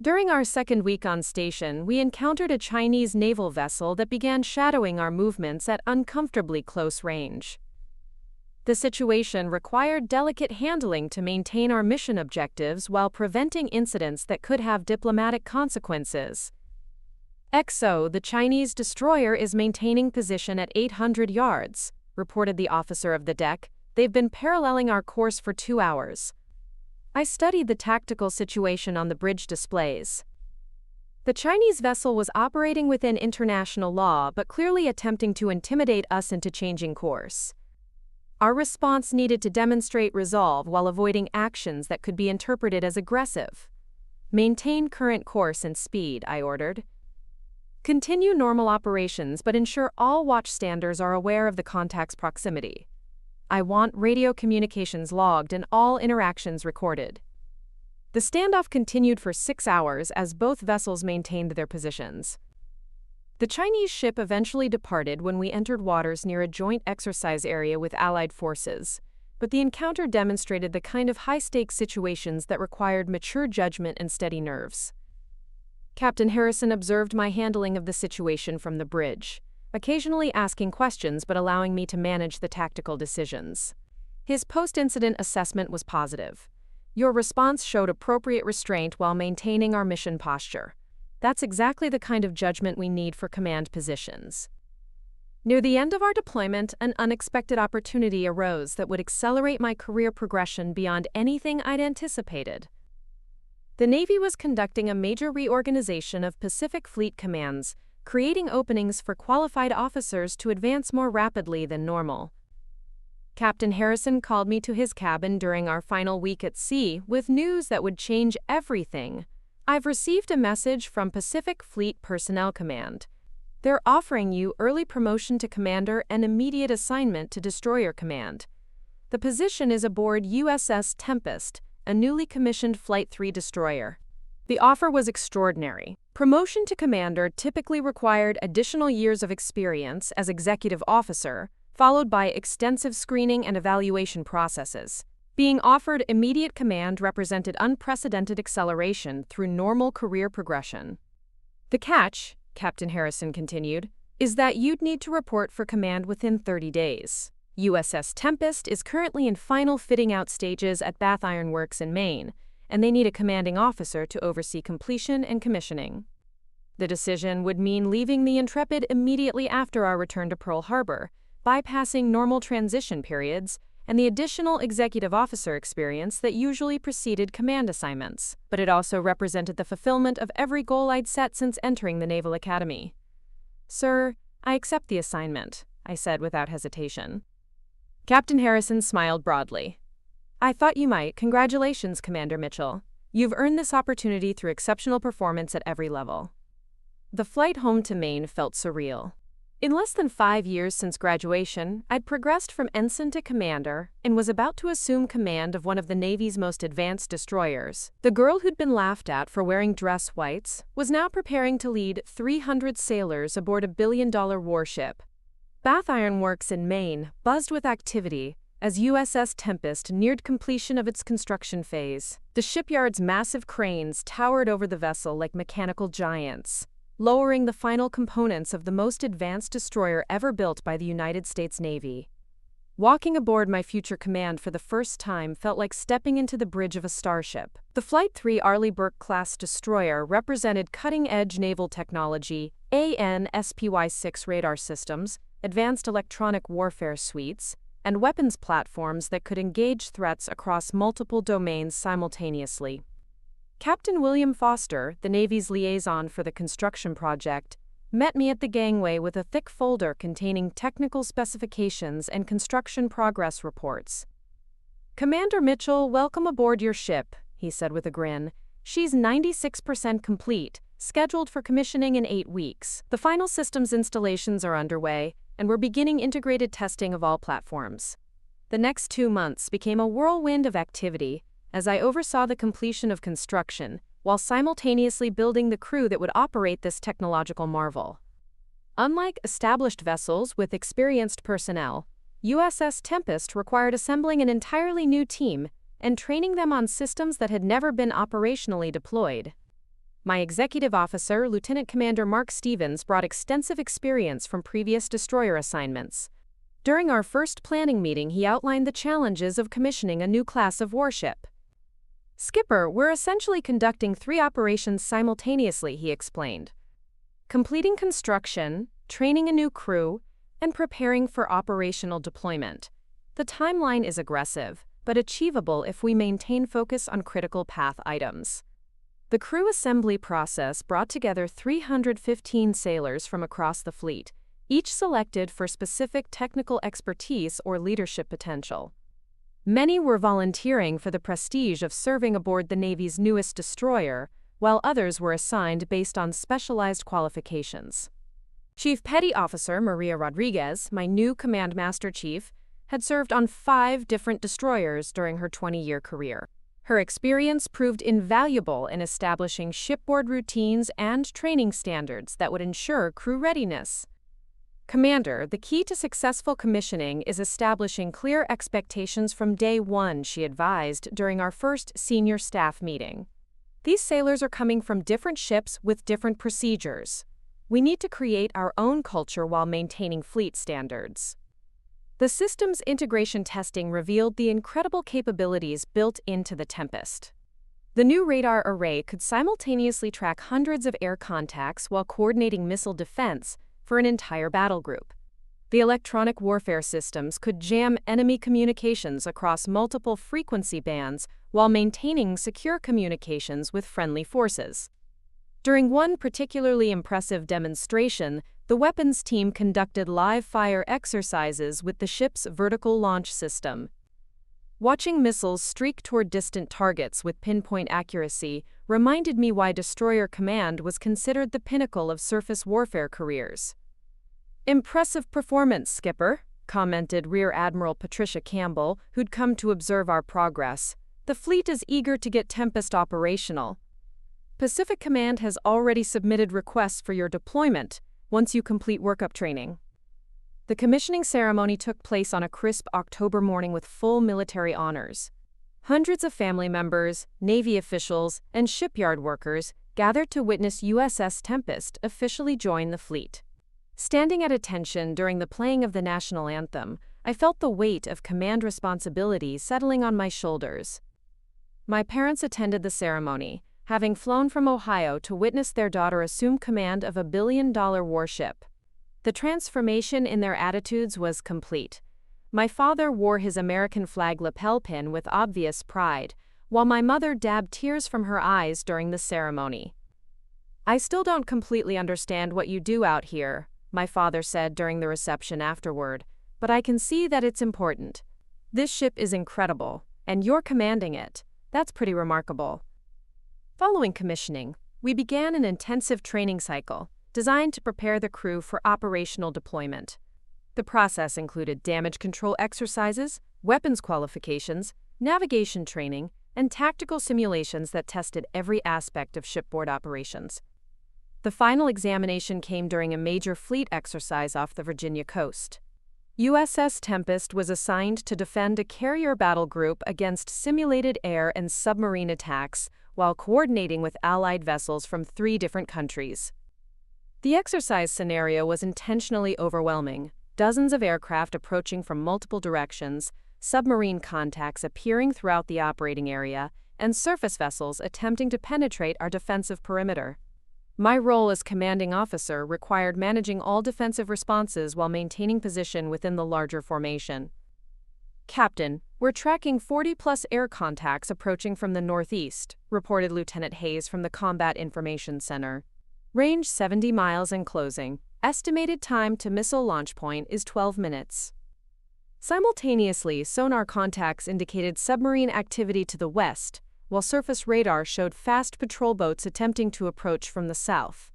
During our second week on station, we encountered a Chinese naval vessel that began shadowing our movements at uncomfortably close range. The situation required delicate handling to maintain our mission objectives while preventing incidents that could have diplomatic consequences. XO, the Chinese destroyer is maintaining position at 800 yards, reported the officer of the deck. They've been paralleling our course for 2 hours. I studied the tactical situation on the bridge displays. The Chinese vessel was operating within international law but clearly attempting to intimidate us into changing course. Our response needed to demonstrate resolve while avoiding actions that could be interpreted as aggressive. Maintain current course and speed, I ordered. Continue normal operations but ensure all watchstanders are aware of the contact's proximity. I want radio communications logged and all interactions recorded. The standoff continued for 6 hours as both vessels maintained their positions. The Chinese ship eventually departed when we entered waters near a joint exercise area with Allied forces, but the encounter demonstrated the kind of high-stakes situations that required mature judgment and steady nerves. Captain Harrison observed my handling of the situation from the bridge, occasionally asking questions but allowing me to manage the tactical decisions. His post-incident assessment was positive. Your response showed appropriate restraint while maintaining our mission posture. That's exactly the kind of judgment we need for command positions. Near the end of our deployment, an unexpected opportunity arose that would accelerate my career progression beyond anything I'd anticipated. The Navy was conducting a major reorganization of Pacific Fleet commands, creating openings for qualified officers to advance more rapidly than normal. Captain Harrison called me to his cabin during our final week at sea with news that would change everything. I've received a message from Pacific Fleet Personnel Command. They're offering you early promotion to commander and immediate assignment to destroyer command. The position is aboard USS Tempest, a newly commissioned Flight 3 destroyer. The offer was extraordinary. Promotion to commander typically required additional years of experience as executive officer, followed by extensive screening and evaluation processes. Being offered immediate command represented unprecedented acceleration through normal career progression. The catch, Captain Harrison continued, is that you'd need to report for command within 30 days. USS Tempest is currently in final fitting-out stages at Bath Iron Works in Maine, and they need a commanding officer to oversee completion and commissioning. The decision would mean leaving the Intrepid immediately after our return to Pearl Harbor, bypassing normal transition periods, and the additional executive officer experience that usually preceded command assignments, but it also represented the fulfillment of every goal I'd set since entering the Naval Academy. Sir, I accept the assignment, I said without hesitation. Captain Harrison smiled broadly. I thought you might. Congratulations, Commander Mitchell. You've earned this opportunity through exceptional performance at every level. The flight home to Maine felt surreal. In less than 5 years since graduation, I'd progressed from ensign to commander and was about to assume command of one of the Navy's most advanced destroyers. The girl who'd been laughed at for wearing dress whites was now preparing to lead 300 sailors aboard a billion-dollar warship. Bath Iron Works in Maine buzzed with activity as USS Tempest neared completion of its construction phase. The shipyard's massive cranes towered over the vessel like mechanical giants, lowering the final components of the most advanced destroyer ever built by the United States Navy. Walking aboard my future command for the first time felt like stepping into the bridge of a starship. The Flight 3 Arleigh Burke-class destroyer represented cutting-edge naval technology, AN/SPY-6 radar systems, advanced electronic warfare suites, and weapons platforms that could engage threats across multiple domains simultaneously. Captain William Foster, the Navy's liaison for the construction project, met me at the gangway with a thick folder containing technical specifications and construction progress reports. Commander Mitchell, welcome aboard your ship, he said with a grin. She's 96% complete, scheduled for commissioning in 8 weeks. The final systems installations are underway, and we're beginning integrated testing of all platforms. The next 2 months became a whirlwind of activity, as I oversaw the completion of construction, while simultaneously building the crew that would operate this technological marvel. Unlike established vessels with experienced personnel, USS Tempest required assembling an entirely new team and training them on systems that had never been operationally deployed. My executive officer, Lieutenant Commander Mark Stevens, brought extensive experience from previous destroyer assignments. During our first planning meeting, he outlined the challenges of commissioning a new class of warship. "Skipper, we're essentially conducting 3 operations simultaneously," he explained. "Completing construction, training a new crew, and preparing for operational deployment. The timeline is aggressive, but achievable if we maintain focus on critical path items." The crew assembly process brought together 315 sailors from across the fleet, each selected for specific technical expertise or leadership potential. Many were volunteering for the prestige of serving aboard the Navy's newest destroyer, while others were assigned based on specialized qualifications. Chief Petty Officer Maria Rodriguez, my new Command Master Chief, had served on 5 different destroyers during her 20-year career. Her experience proved invaluable in establishing shipboard routines and training standards that would ensure crew readiness. "Commander, the key to successful commissioning is establishing clear expectations from day one," she advised during our first senior staff meeting. "These sailors are coming from different ships with different procedures. We need to create our own culture while maintaining fleet standards." The systems integration testing revealed the incredible capabilities built into the Tempest. The new radar array could simultaneously track hundreds of air contacts while coordinating missile defense for an entire battle group. The electronic warfare systems could jam enemy communications across multiple frequency bands while maintaining secure communications with friendly forces. During one particularly impressive demonstration, the weapons team conducted live-fire exercises with the ship's vertical launch system. Watching missiles streak toward distant targets with pinpoint accuracy reminded me why destroyer command was considered the pinnacle of surface warfare careers. "Impressive performance, Skipper," commented Rear Admiral Patricia Campbell, who'd come to observe our progress. "The fleet is eager to get Tempest operational. Pacific Command has already submitted requests for your deployment once you complete workup training." The commissioning ceremony took place on a crisp October morning with full military honors. Hundreds of family members, Navy officials, and shipyard workers gathered to witness USS Tempest officially join the fleet. Standing at attention during the playing of the national anthem, I felt the weight of command responsibility settling on my shoulders. My parents attended the ceremony, having flown from Ohio to witness their daughter assume command of a billion-dollar warship. The transformation in their attitudes was complete. My father wore his American flag lapel pin with obvious pride, while my mother dabbed tears from her eyes during the ceremony. "I still don't completely understand what you do out here," my father said during the reception afterward, "but I can see that it's important. This ship is incredible, and you're commanding it. That's pretty remarkable." Following commissioning, we began an intensive training cycle designed to prepare the crew for operational deployment. The process included damage control exercises, weapons qualifications, navigation training, and tactical simulations that tested every aspect of shipboard operations. The final examination came during a major fleet exercise off the Virginia coast. USS Tempest was assigned to defend a carrier battle group against simulated air and submarine attacks while coordinating with Allied vessels from 3 different countries. The exercise scenario was intentionally overwhelming. Dozens of aircraft approaching from multiple directions, submarine contacts appearing throughout the operating area, and surface vessels attempting to penetrate our defensive perimeter. My role as commanding officer required managing all defensive responses while maintaining position within the larger formation. "Captain, we're tracking 40-plus air contacts approaching from the northeast," reported Lieutenant Hayes from the Combat Information Center. "Range 70 miles and closing. Estimated time to missile launch point is 12 minutes. Simultaneously, sonar contacts indicated submarine activity to the west, while surface radar showed fast patrol boats attempting to approach from the south.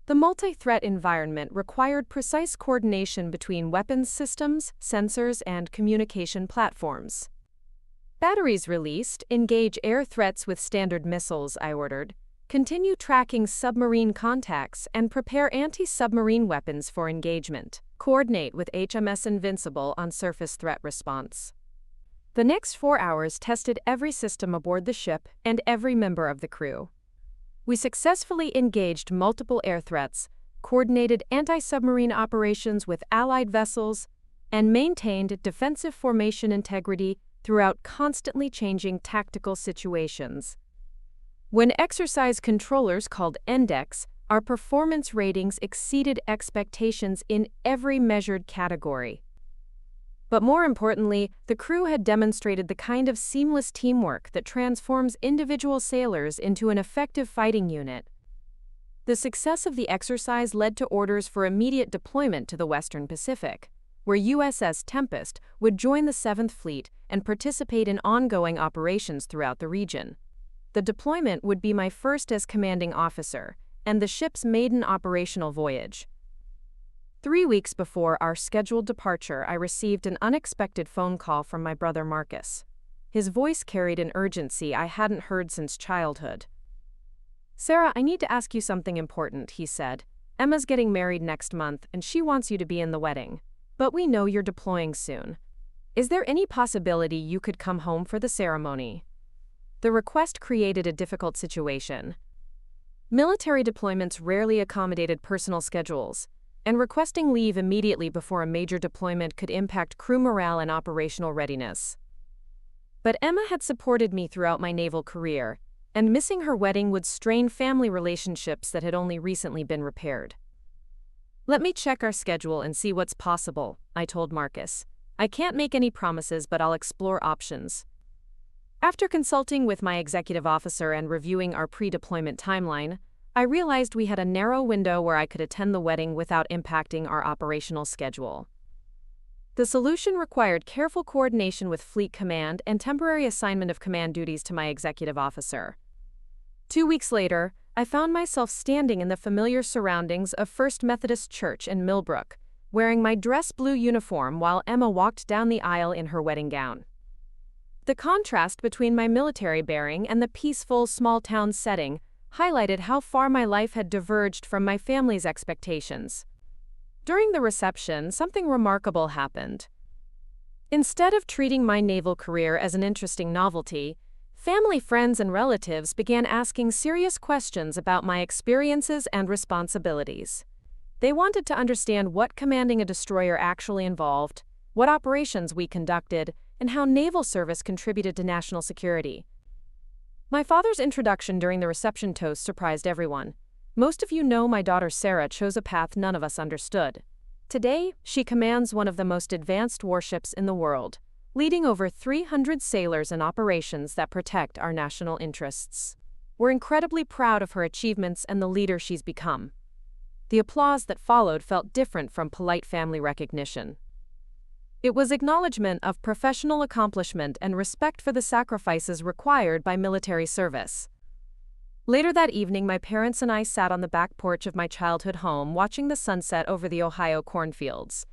The multi-threat environment required precise coordination between weapons systems, sensors, and communication platforms. "Batteries released, engage air threats with standard missiles," I ordered. "Continue tracking submarine contacts and prepare anti-submarine weapons for engagement. Coordinate with HMS Invincible on surface threat response." The next 4 hours tested every system aboard the ship and every member of the crew. We successfully engaged multiple air threats, coordinated anti-submarine operations with Allied vessels, and maintained defensive formation integrity throughout constantly changing tactical situations. When exercise controllers called NDECs, our performance ratings exceeded expectations in every measured category. But more importantly, the crew had demonstrated the kind of seamless teamwork that transforms individual sailors into an effective fighting unit. The success of the exercise led to orders for immediate deployment to the Western Pacific, where USS Tempest would join the 7th Fleet and participate in ongoing operations throughout the region. The deployment would be my first as commanding officer, and the ship's maiden operational voyage. 3 weeks before our scheduled departure, I received an unexpected phone call from my brother Marcus. His voice carried an urgency I hadn't heard since childhood. "Sarah, I need to ask you something important," he said. "Emma's getting married next month, and she wants you to be in the wedding. But we know you're deploying soon. Is there any possibility you could come home for the ceremony?" The request created a difficult situation. Military deployments rarely accommodated personal schedules, and requesting leave immediately before a major deployment could impact crew morale and operational readiness. But Emma had supported me throughout my naval career, and missing her wedding would strain family relationships that had only recently been repaired. "Let me check our schedule and see what's possible," I told Marcus. "I can't make any promises, but I'll explore options." After consulting with my executive officer and reviewing our pre-deployment timeline, I realized we had a narrow window where I could attend the wedding without impacting our operational schedule. The solution required careful coordination with Fleet Command and temporary assignment of command duties to my executive officer. 2 weeks later, I found myself standing in the familiar surroundings of First Methodist Church in Millbrook, wearing my dress blue uniform while Emma walked down the aisle in her wedding gown. The contrast between my military bearing and the peaceful, small-town setting highlighted how far my life had diverged from my family's expectations. During the reception, something remarkable happened. Instead of treating my naval career as an interesting novelty, family, friends, and relatives began asking serious questions about my experiences and responsibilities. They wanted to understand what commanding a destroyer actually involved, what operations we conducted, and how naval service contributed to national security. My father's introduction during the reception toast surprised everyone. "Most of you know my daughter Sarah chose a path none of us understood. Today, she commands one of the most advanced warships in the world, leading over 300 sailors in operations that protect our national interests. We're incredibly proud of her achievements and the leader she's become." The applause that followed felt different from polite family recognition. It was acknowledgement of professional accomplishment and respect for the sacrifices required by military service. Later that evening, my parents and I sat on the back porch of my childhood home watching the sunset over the Ohio cornfields.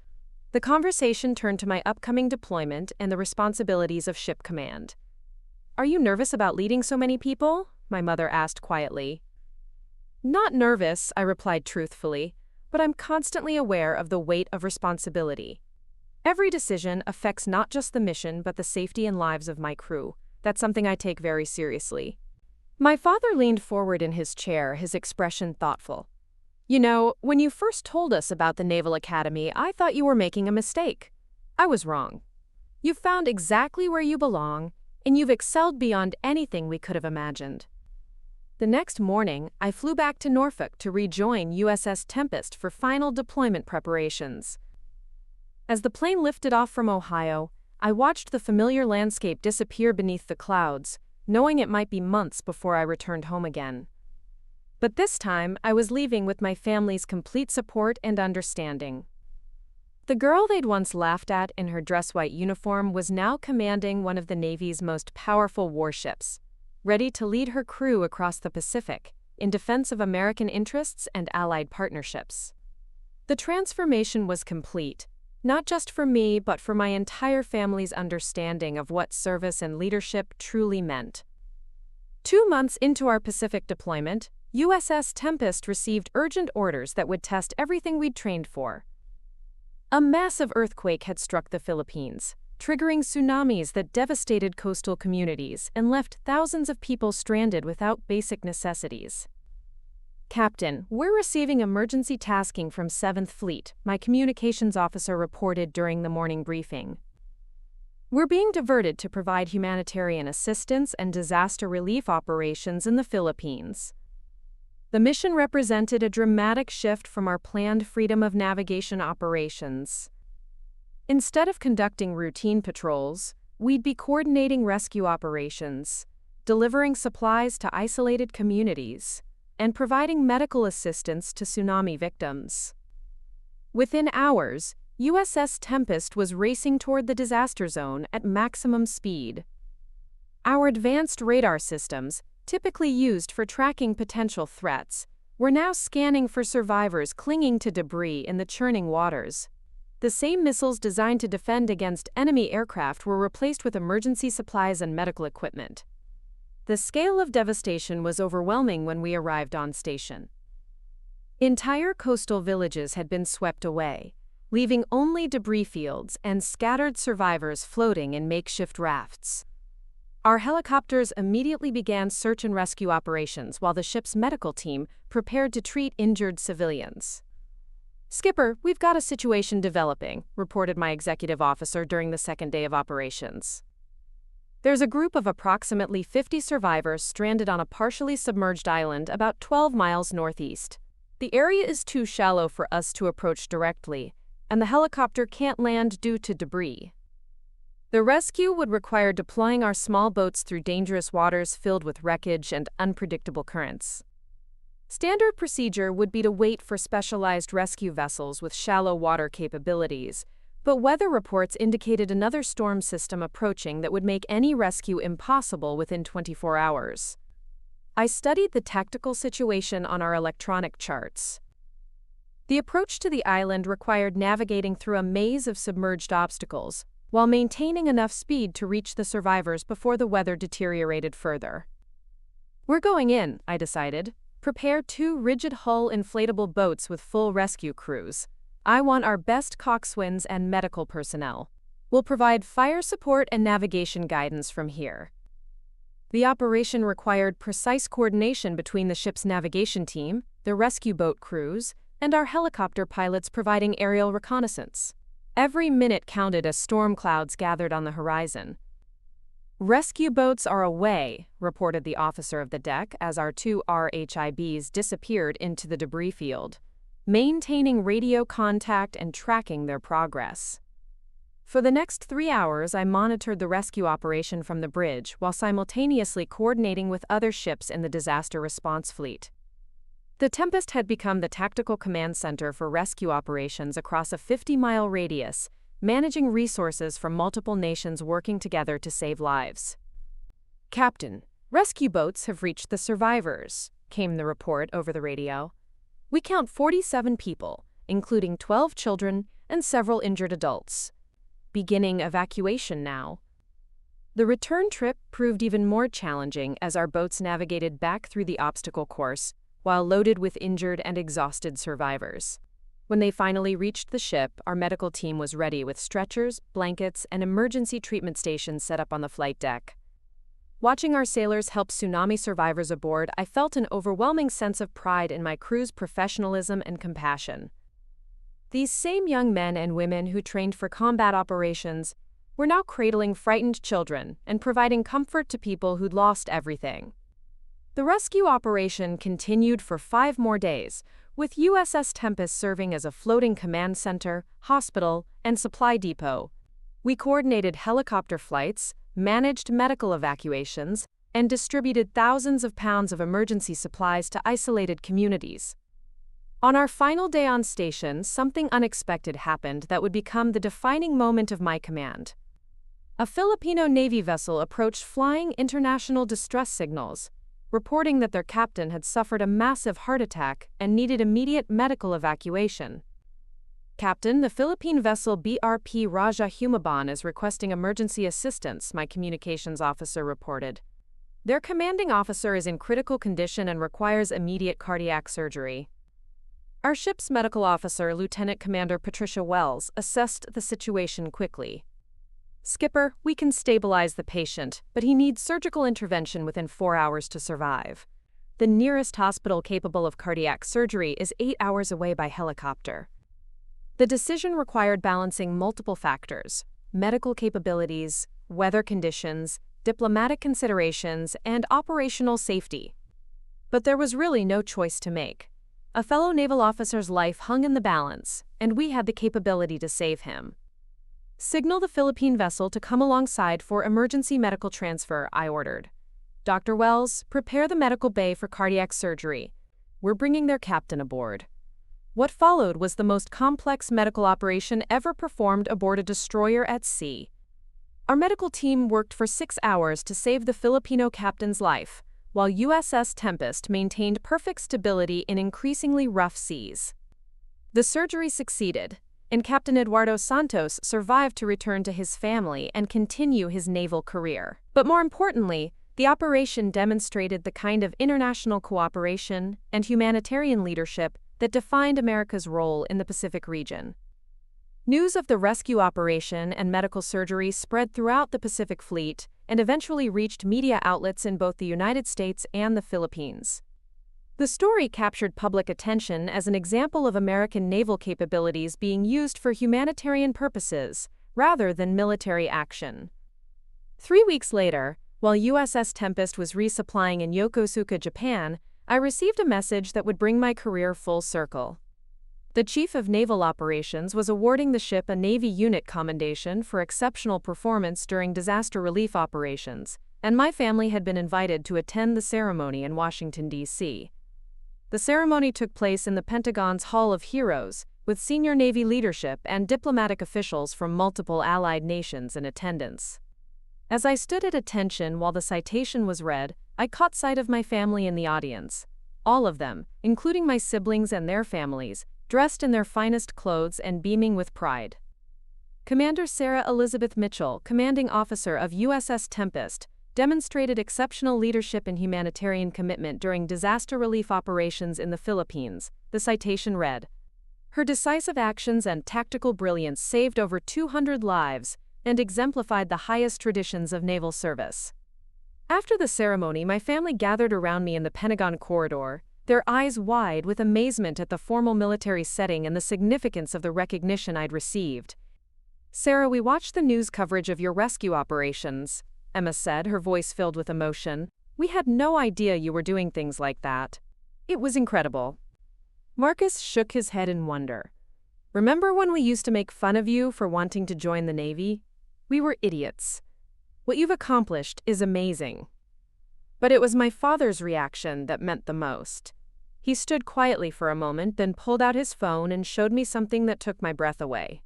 The conversation turned to my upcoming deployment and the responsibilities of ship command. "Are you nervous about leading so many people?" my mother asked quietly. "Not nervous," I replied truthfully, "but I'm constantly aware of the weight of responsibility. Every decision affects not just the mission but the safety and lives of my crew. That's something I take very seriously." My father leaned forward in his chair, his expression thoughtful. "You know, when you first told us about the Naval Academy, I thought you were making a mistake. I was wrong. You've found exactly where you belong, and you've excelled beyond anything we could have imagined." The next morning, I flew back to Norfolk to rejoin USS Tempest for final deployment preparations. As the plane lifted off from Ohio, I watched the familiar landscape disappear beneath the clouds, knowing it might be months before I returned home again. But this time, I was leaving with my family's complete support and understanding. The girl they'd once laughed at in her dress-white uniform was now commanding one of the Navy's most powerful warships, ready to lead her crew across the Pacific in defense of American interests and allied partnerships. The transformation was complete, not just for me but for my entire family's understanding of what service and leadership truly meant. 2 months into our Pacific deployment, USS Tempest received urgent orders that would test everything we'd trained for. A massive earthquake had struck the Philippines, triggering tsunamis that devastated coastal communities and left thousands of people stranded without basic necessities. Captain, we're receiving emergency tasking from 7th Fleet, my communications officer reported during the morning briefing. We're being diverted to provide humanitarian assistance and disaster relief operations in the Philippines. The mission represented a dramatic shift from our planned freedom of navigation operations. Instead of conducting routine patrols, we'd be coordinating rescue operations, delivering supplies to isolated communities, and providing medical assistance to tsunami victims. Within hours, USS Tempest was racing toward the disaster zone at maximum speed. Our advanced radar systems, typically used for tracking potential threats, were now scanning for survivors clinging to debris in the churning waters. The same missiles designed to defend against enemy aircraft were replaced with emergency supplies and medical equipment. The scale of devastation was overwhelming when we arrived on station. Entire coastal villages had been swept away, leaving only debris fields and scattered survivors floating in makeshift rafts. Our helicopters immediately began search and rescue operations while the ship's medical team prepared to treat injured civilians. "Skipper, we've got a situation developing," reported my executive officer during the second day of operations. "There's a group of approximately 50 survivors stranded on a partially submerged island about 12 miles northeast. The area is too shallow for us to approach directly, and the helicopter can't land due to debris. The rescue would require deploying our small boats through dangerous waters filled with wreckage and unpredictable currents. Standard procedure would be to wait for specialized rescue vessels with shallow water capabilities, but weather reports indicated another storm system approaching that would make any rescue impossible within 24 hours. I studied the tactical situation on our electronic charts. The approach to the island required navigating through a maze of submerged obstacles, while maintaining enough speed to reach the survivors before the weather deteriorated further. "We're going in," I decided. "Prepare 2 rigid-hull inflatable boats with full rescue crews. I want our best coxswains and medical personnel. We'll provide fire support and navigation guidance from here." The operation required precise coordination between the ship's navigation team, the rescue boat crews, and our helicopter pilots providing aerial reconnaissance. Every minute counted as storm clouds gathered on the horizon. "Rescue boats are away," reported the officer of the deck as our 2 RHIBs disappeared into the debris field, maintaining radio contact and tracking their progress. For the next 3 hours, I monitored the rescue operation from the bridge while simultaneously coordinating with other ships in the disaster response fleet. The Tempest had become the tactical command center for rescue operations across a 50-mile radius, managing resources from multiple nations working together to save lives. "Captain, rescue boats have reached the survivors," came the report over the radio. "We count 47 people, including 12 children and several injured adults. Beginning evacuation now." The return trip proved even more challenging as our boats navigated back through the obstacle course, while loaded with injured and exhausted survivors. When they finally reached the ship, our medical team was ready with stretchers, blankets, and emergency treatment stations set up on the flight deck. Watching our sailors help tsunami survivors aboard, I felt an overwhelming sense of pride in my crew's professionalism and compassion. These same young men and women who trained for combat operations were now cradling frightened children and providing comfort to people who'd lost everything. The rescue operation continued for 5 more days, with USS Tempest serving as a floating command center, hospital, and supply depot. We coordinated helicopter flights, managed medical evacuations, and distributed thousands of pounds of emergency supplies to isolated communities. On our final day on station, something unexpected happened that would become the defining moment of my command. A Filipino Navy vessel approached flying international distress signals, reporting that their captain had suffered a massive heart attack and needed immediate medical evacuation. "Captain, the Philippine vessel BRP Raja Humabon is requesting emergency assistance," my communications officer reported. "Their commanding officer is in critical condition and requires immediate cardiac surgery." Our ship's medical officer, Lieutenant Commander Patricia Wells, assessed the situation quickly. "Skipper, we can stabilize the patient, but he needs surgical intervention within 4 hours to survive." the nearest hospital capable of cardiac surgery is 8 hours away by helicopter. The decision required balancing multiple factors: medical capabilities, weather conditions, diplomatic considerations, and operational safety. But there was really no choice to make. A fellow naval officer's life hung in the balance, and we had the capability to save him. "Signal the Philippine vessel to come alongside for emergency medical transfer," I ordered. "Dr. Wells, prepare the medical bay for cardiac surgery. We're bringing their captain aboard." What followed was the most complex medical operation ever performed aboard a destroyer at sea. Our medical team worked for 6 hours to save the Filipino captain's life, while USS Tempest maintained perfect stability in increasingly rough seas. The surgery succeeded, and Captain Eduardo Santos survived to return to his family and continue his naval career. But more importantly, the operation demonstrated the kind of international cooperation and humanitarian leadership that defined America's role in the Pacific region. News of the rescue operation and medical surgery spread throughout the Pacific Fleet and eventually reached media outlets in both the United States and the Philippines. The story captured public attention as an example of American naval capabilities being used for humanitarian purposes rather than military action. 3 weeks later, while USS Tempest was resupplying in Yokosuka, Japan, I received a message that would bring my career full circle. The Chief of Naval Operations was awarding the ship a Navy Unit Commendation for exceptional performance during disaster relief operations, and my family had been invited to attend the ceremony in Washington, D.C. The ceremony took place in the Pentagon's Hall of Heroes, with senior Navy leadership and diplomatic officials from multiple allied nations in attendance. As I stood at attention while the citation was read, I caught sight of my family in the audience. All of them, including my siblings and their families, dressed in their finest clothes and beaming with pride. Commander Sarah Elizabeth Mitchell, commanding officer of USS Tempest, demonstrated exceptional leadership and humanitarian commitment during disaster relief operations in the Philippines, the citation read. Her decisive actions and tactical brilliance saved over 200 lives and exemplified the highest traditions of naval service. After the ceremony, my family gathered around me in the Pentagon corridor, their eyes wide with amazement at the formal military setting and the significance of the recognition I'd received. "Sarah, we watched the news coverage of your rescue operations," Emma said, her voice filled with emotion. "We had no idea you were doing things like that. It was incredible." Marcus shook his head in wonder. "Remember when we used to make fun of you for wanting to join the Navy? We were idiots. What you've accomplished is amazing." But it was my father's reaction that meant the most. He stood quietly for a moment, then pulled out his phone and showed me something that took my breath away.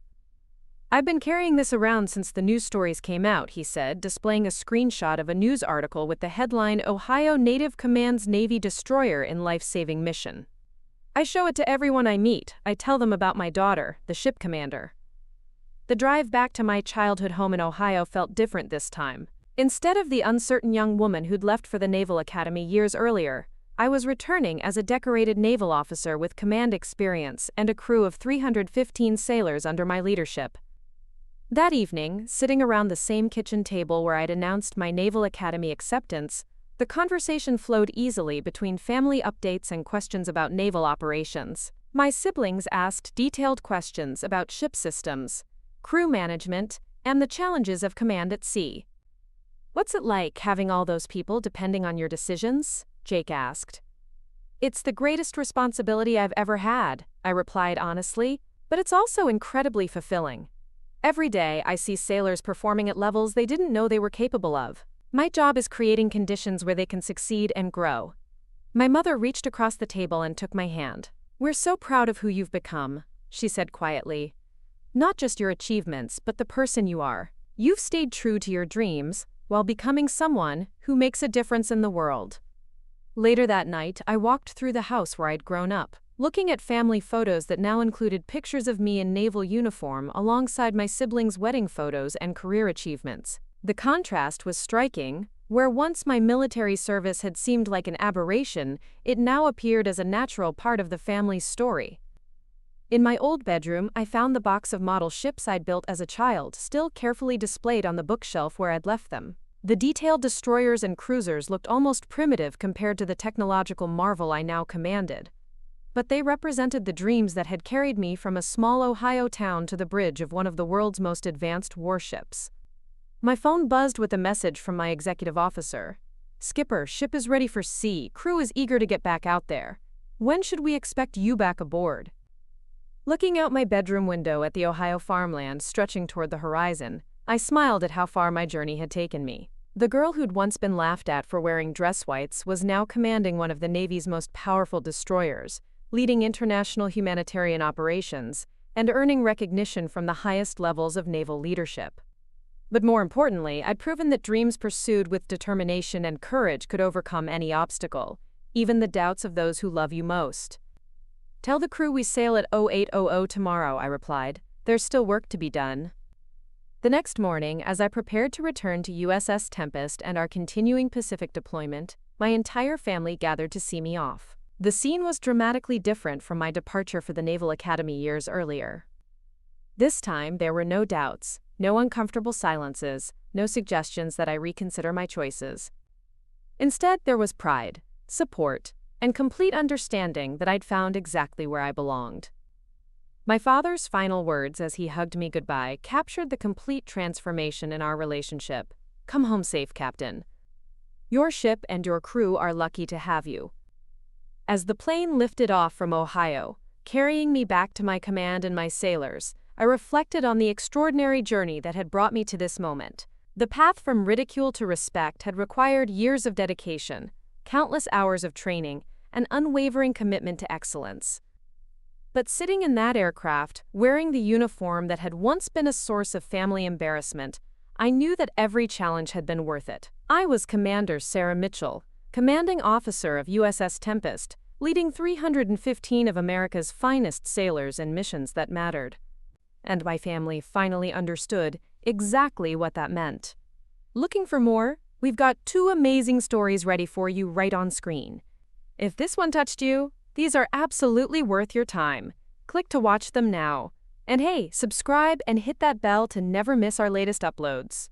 "I've been carrying this around since the news stories came out," he said, displaying a screenshot of a news article with the headline, "Ohio Native Commands Navy Destroyer in Life-Saving Mission." "I show it to everyone I meet. I tell them about my daughter, the ship commander." The drive back to my childhood home in Ohio felt different this time. Instead of the uncertain young woman who'd left for the Naval Academy years earlier, I was returning as a decorated naval officer with command experience and a crew of 315 sailors under my leadership. That evening, sitting around the same kitchen table where I'd announced my Naval Academy acceptance, the conversation flowed easily between family updates and questions about naval operations. My siblings asked detailed questions about ship systems, crew management, and the challenges of command at sea. "What's it like having all those people depending on your decisions?" Jake asked. "It's the greatest responsibility I've ever had," I replied honestly, "but it's also incredibly fulfilling. Every day I see sailors performing at levels they didn't know they were capable of. My job is creating conditions where they can succeed and grow." My mother reached across the table and took my hand. "We're so proud of who you've become," she said quietly. "Not just your achievements, but the person you are. You've stayed true to your dreams, while becoming someone who makes a difference in the world." Later that night, I walked through the house where I'd grown up, looking at family photos that now included pictures of me in naval uniform alongside my siblings' wedding photos and career achievements. The contrast was striking. Where once my military service had seemed like an aberration, it now appeared as a natural part of the family's story. In my old bedroom, I found the box of model ships I'd built as a child, still carefully displayed on the bookshelf where I'd left them. The detailed destroyers and cruisers looked almost primitive compared to the technological marvel I now commanded. But they represented the dreams that had carried me from a small Ohio town to the bridge of one of the world's most advanced warships. My phone buzzed with a message from my executive officer. "Skipper, ship is ready for sea. Crew is eager to get back out there. When should we expect you back aboard?" Looking out my bedroom window at the Ohio farmland stretching toward the horizon, I smiled at how far my journey had taken me. The girl who'd once been laughed at for wearing dress whites was now commanding one of the Navy's most powerful destroyers, leading international humanitarian operations, and earning recognition from the highest levels of naval leadership. But more importantly, I'd proven that dreams pursued with determination and courage could overcome any obstacle, even the doubts of those who love you most. "Tell the crew we sail at 0800 tomorrow," I replied. "There's still work to be done." The next morning, as I prepared to return to USS Tempest and our continuing Pacific deployment, my entire family gathered to see me off. The scene was dramatically different from my departure for the Naval Academy years earlier. This time, there were no doubts, no uncomfortable silences, no suggestions that I reconsider my choices. Instead, there was pride, support, and complete understanding that I'd found exactly where I belonged. My father's final words as he hugged me goodbye captured the complete transformation in our relationship. "Come home safe, Captain. Your ship and your crew are lucky to have you." As the plane lifted off from Ohio, carrying me back to my command and my sailors, I reflected on the extraordinary journey that had brought me to this moment. The path from ridicule to respect had required years of dedication, countless hours of training, and unwavering commitment to excellence. But sitting in that aircraft, wearing the uniform that had once been a source of family embarrassment, I knew that every challenge had been worth it. I was Commander Sarah Mitchell, commanding officer of USS Tempest, leading 315 of America's finest sailors in missions that mattered. And my family finally understood exactly what that meant. Looking for more? We've got 2 amazing stories ready for you right on screen. If this one touched you, these are absolutely worth your time. Click to watch them now. And hey, subscribe and hit that bell to never miss our latest uploads.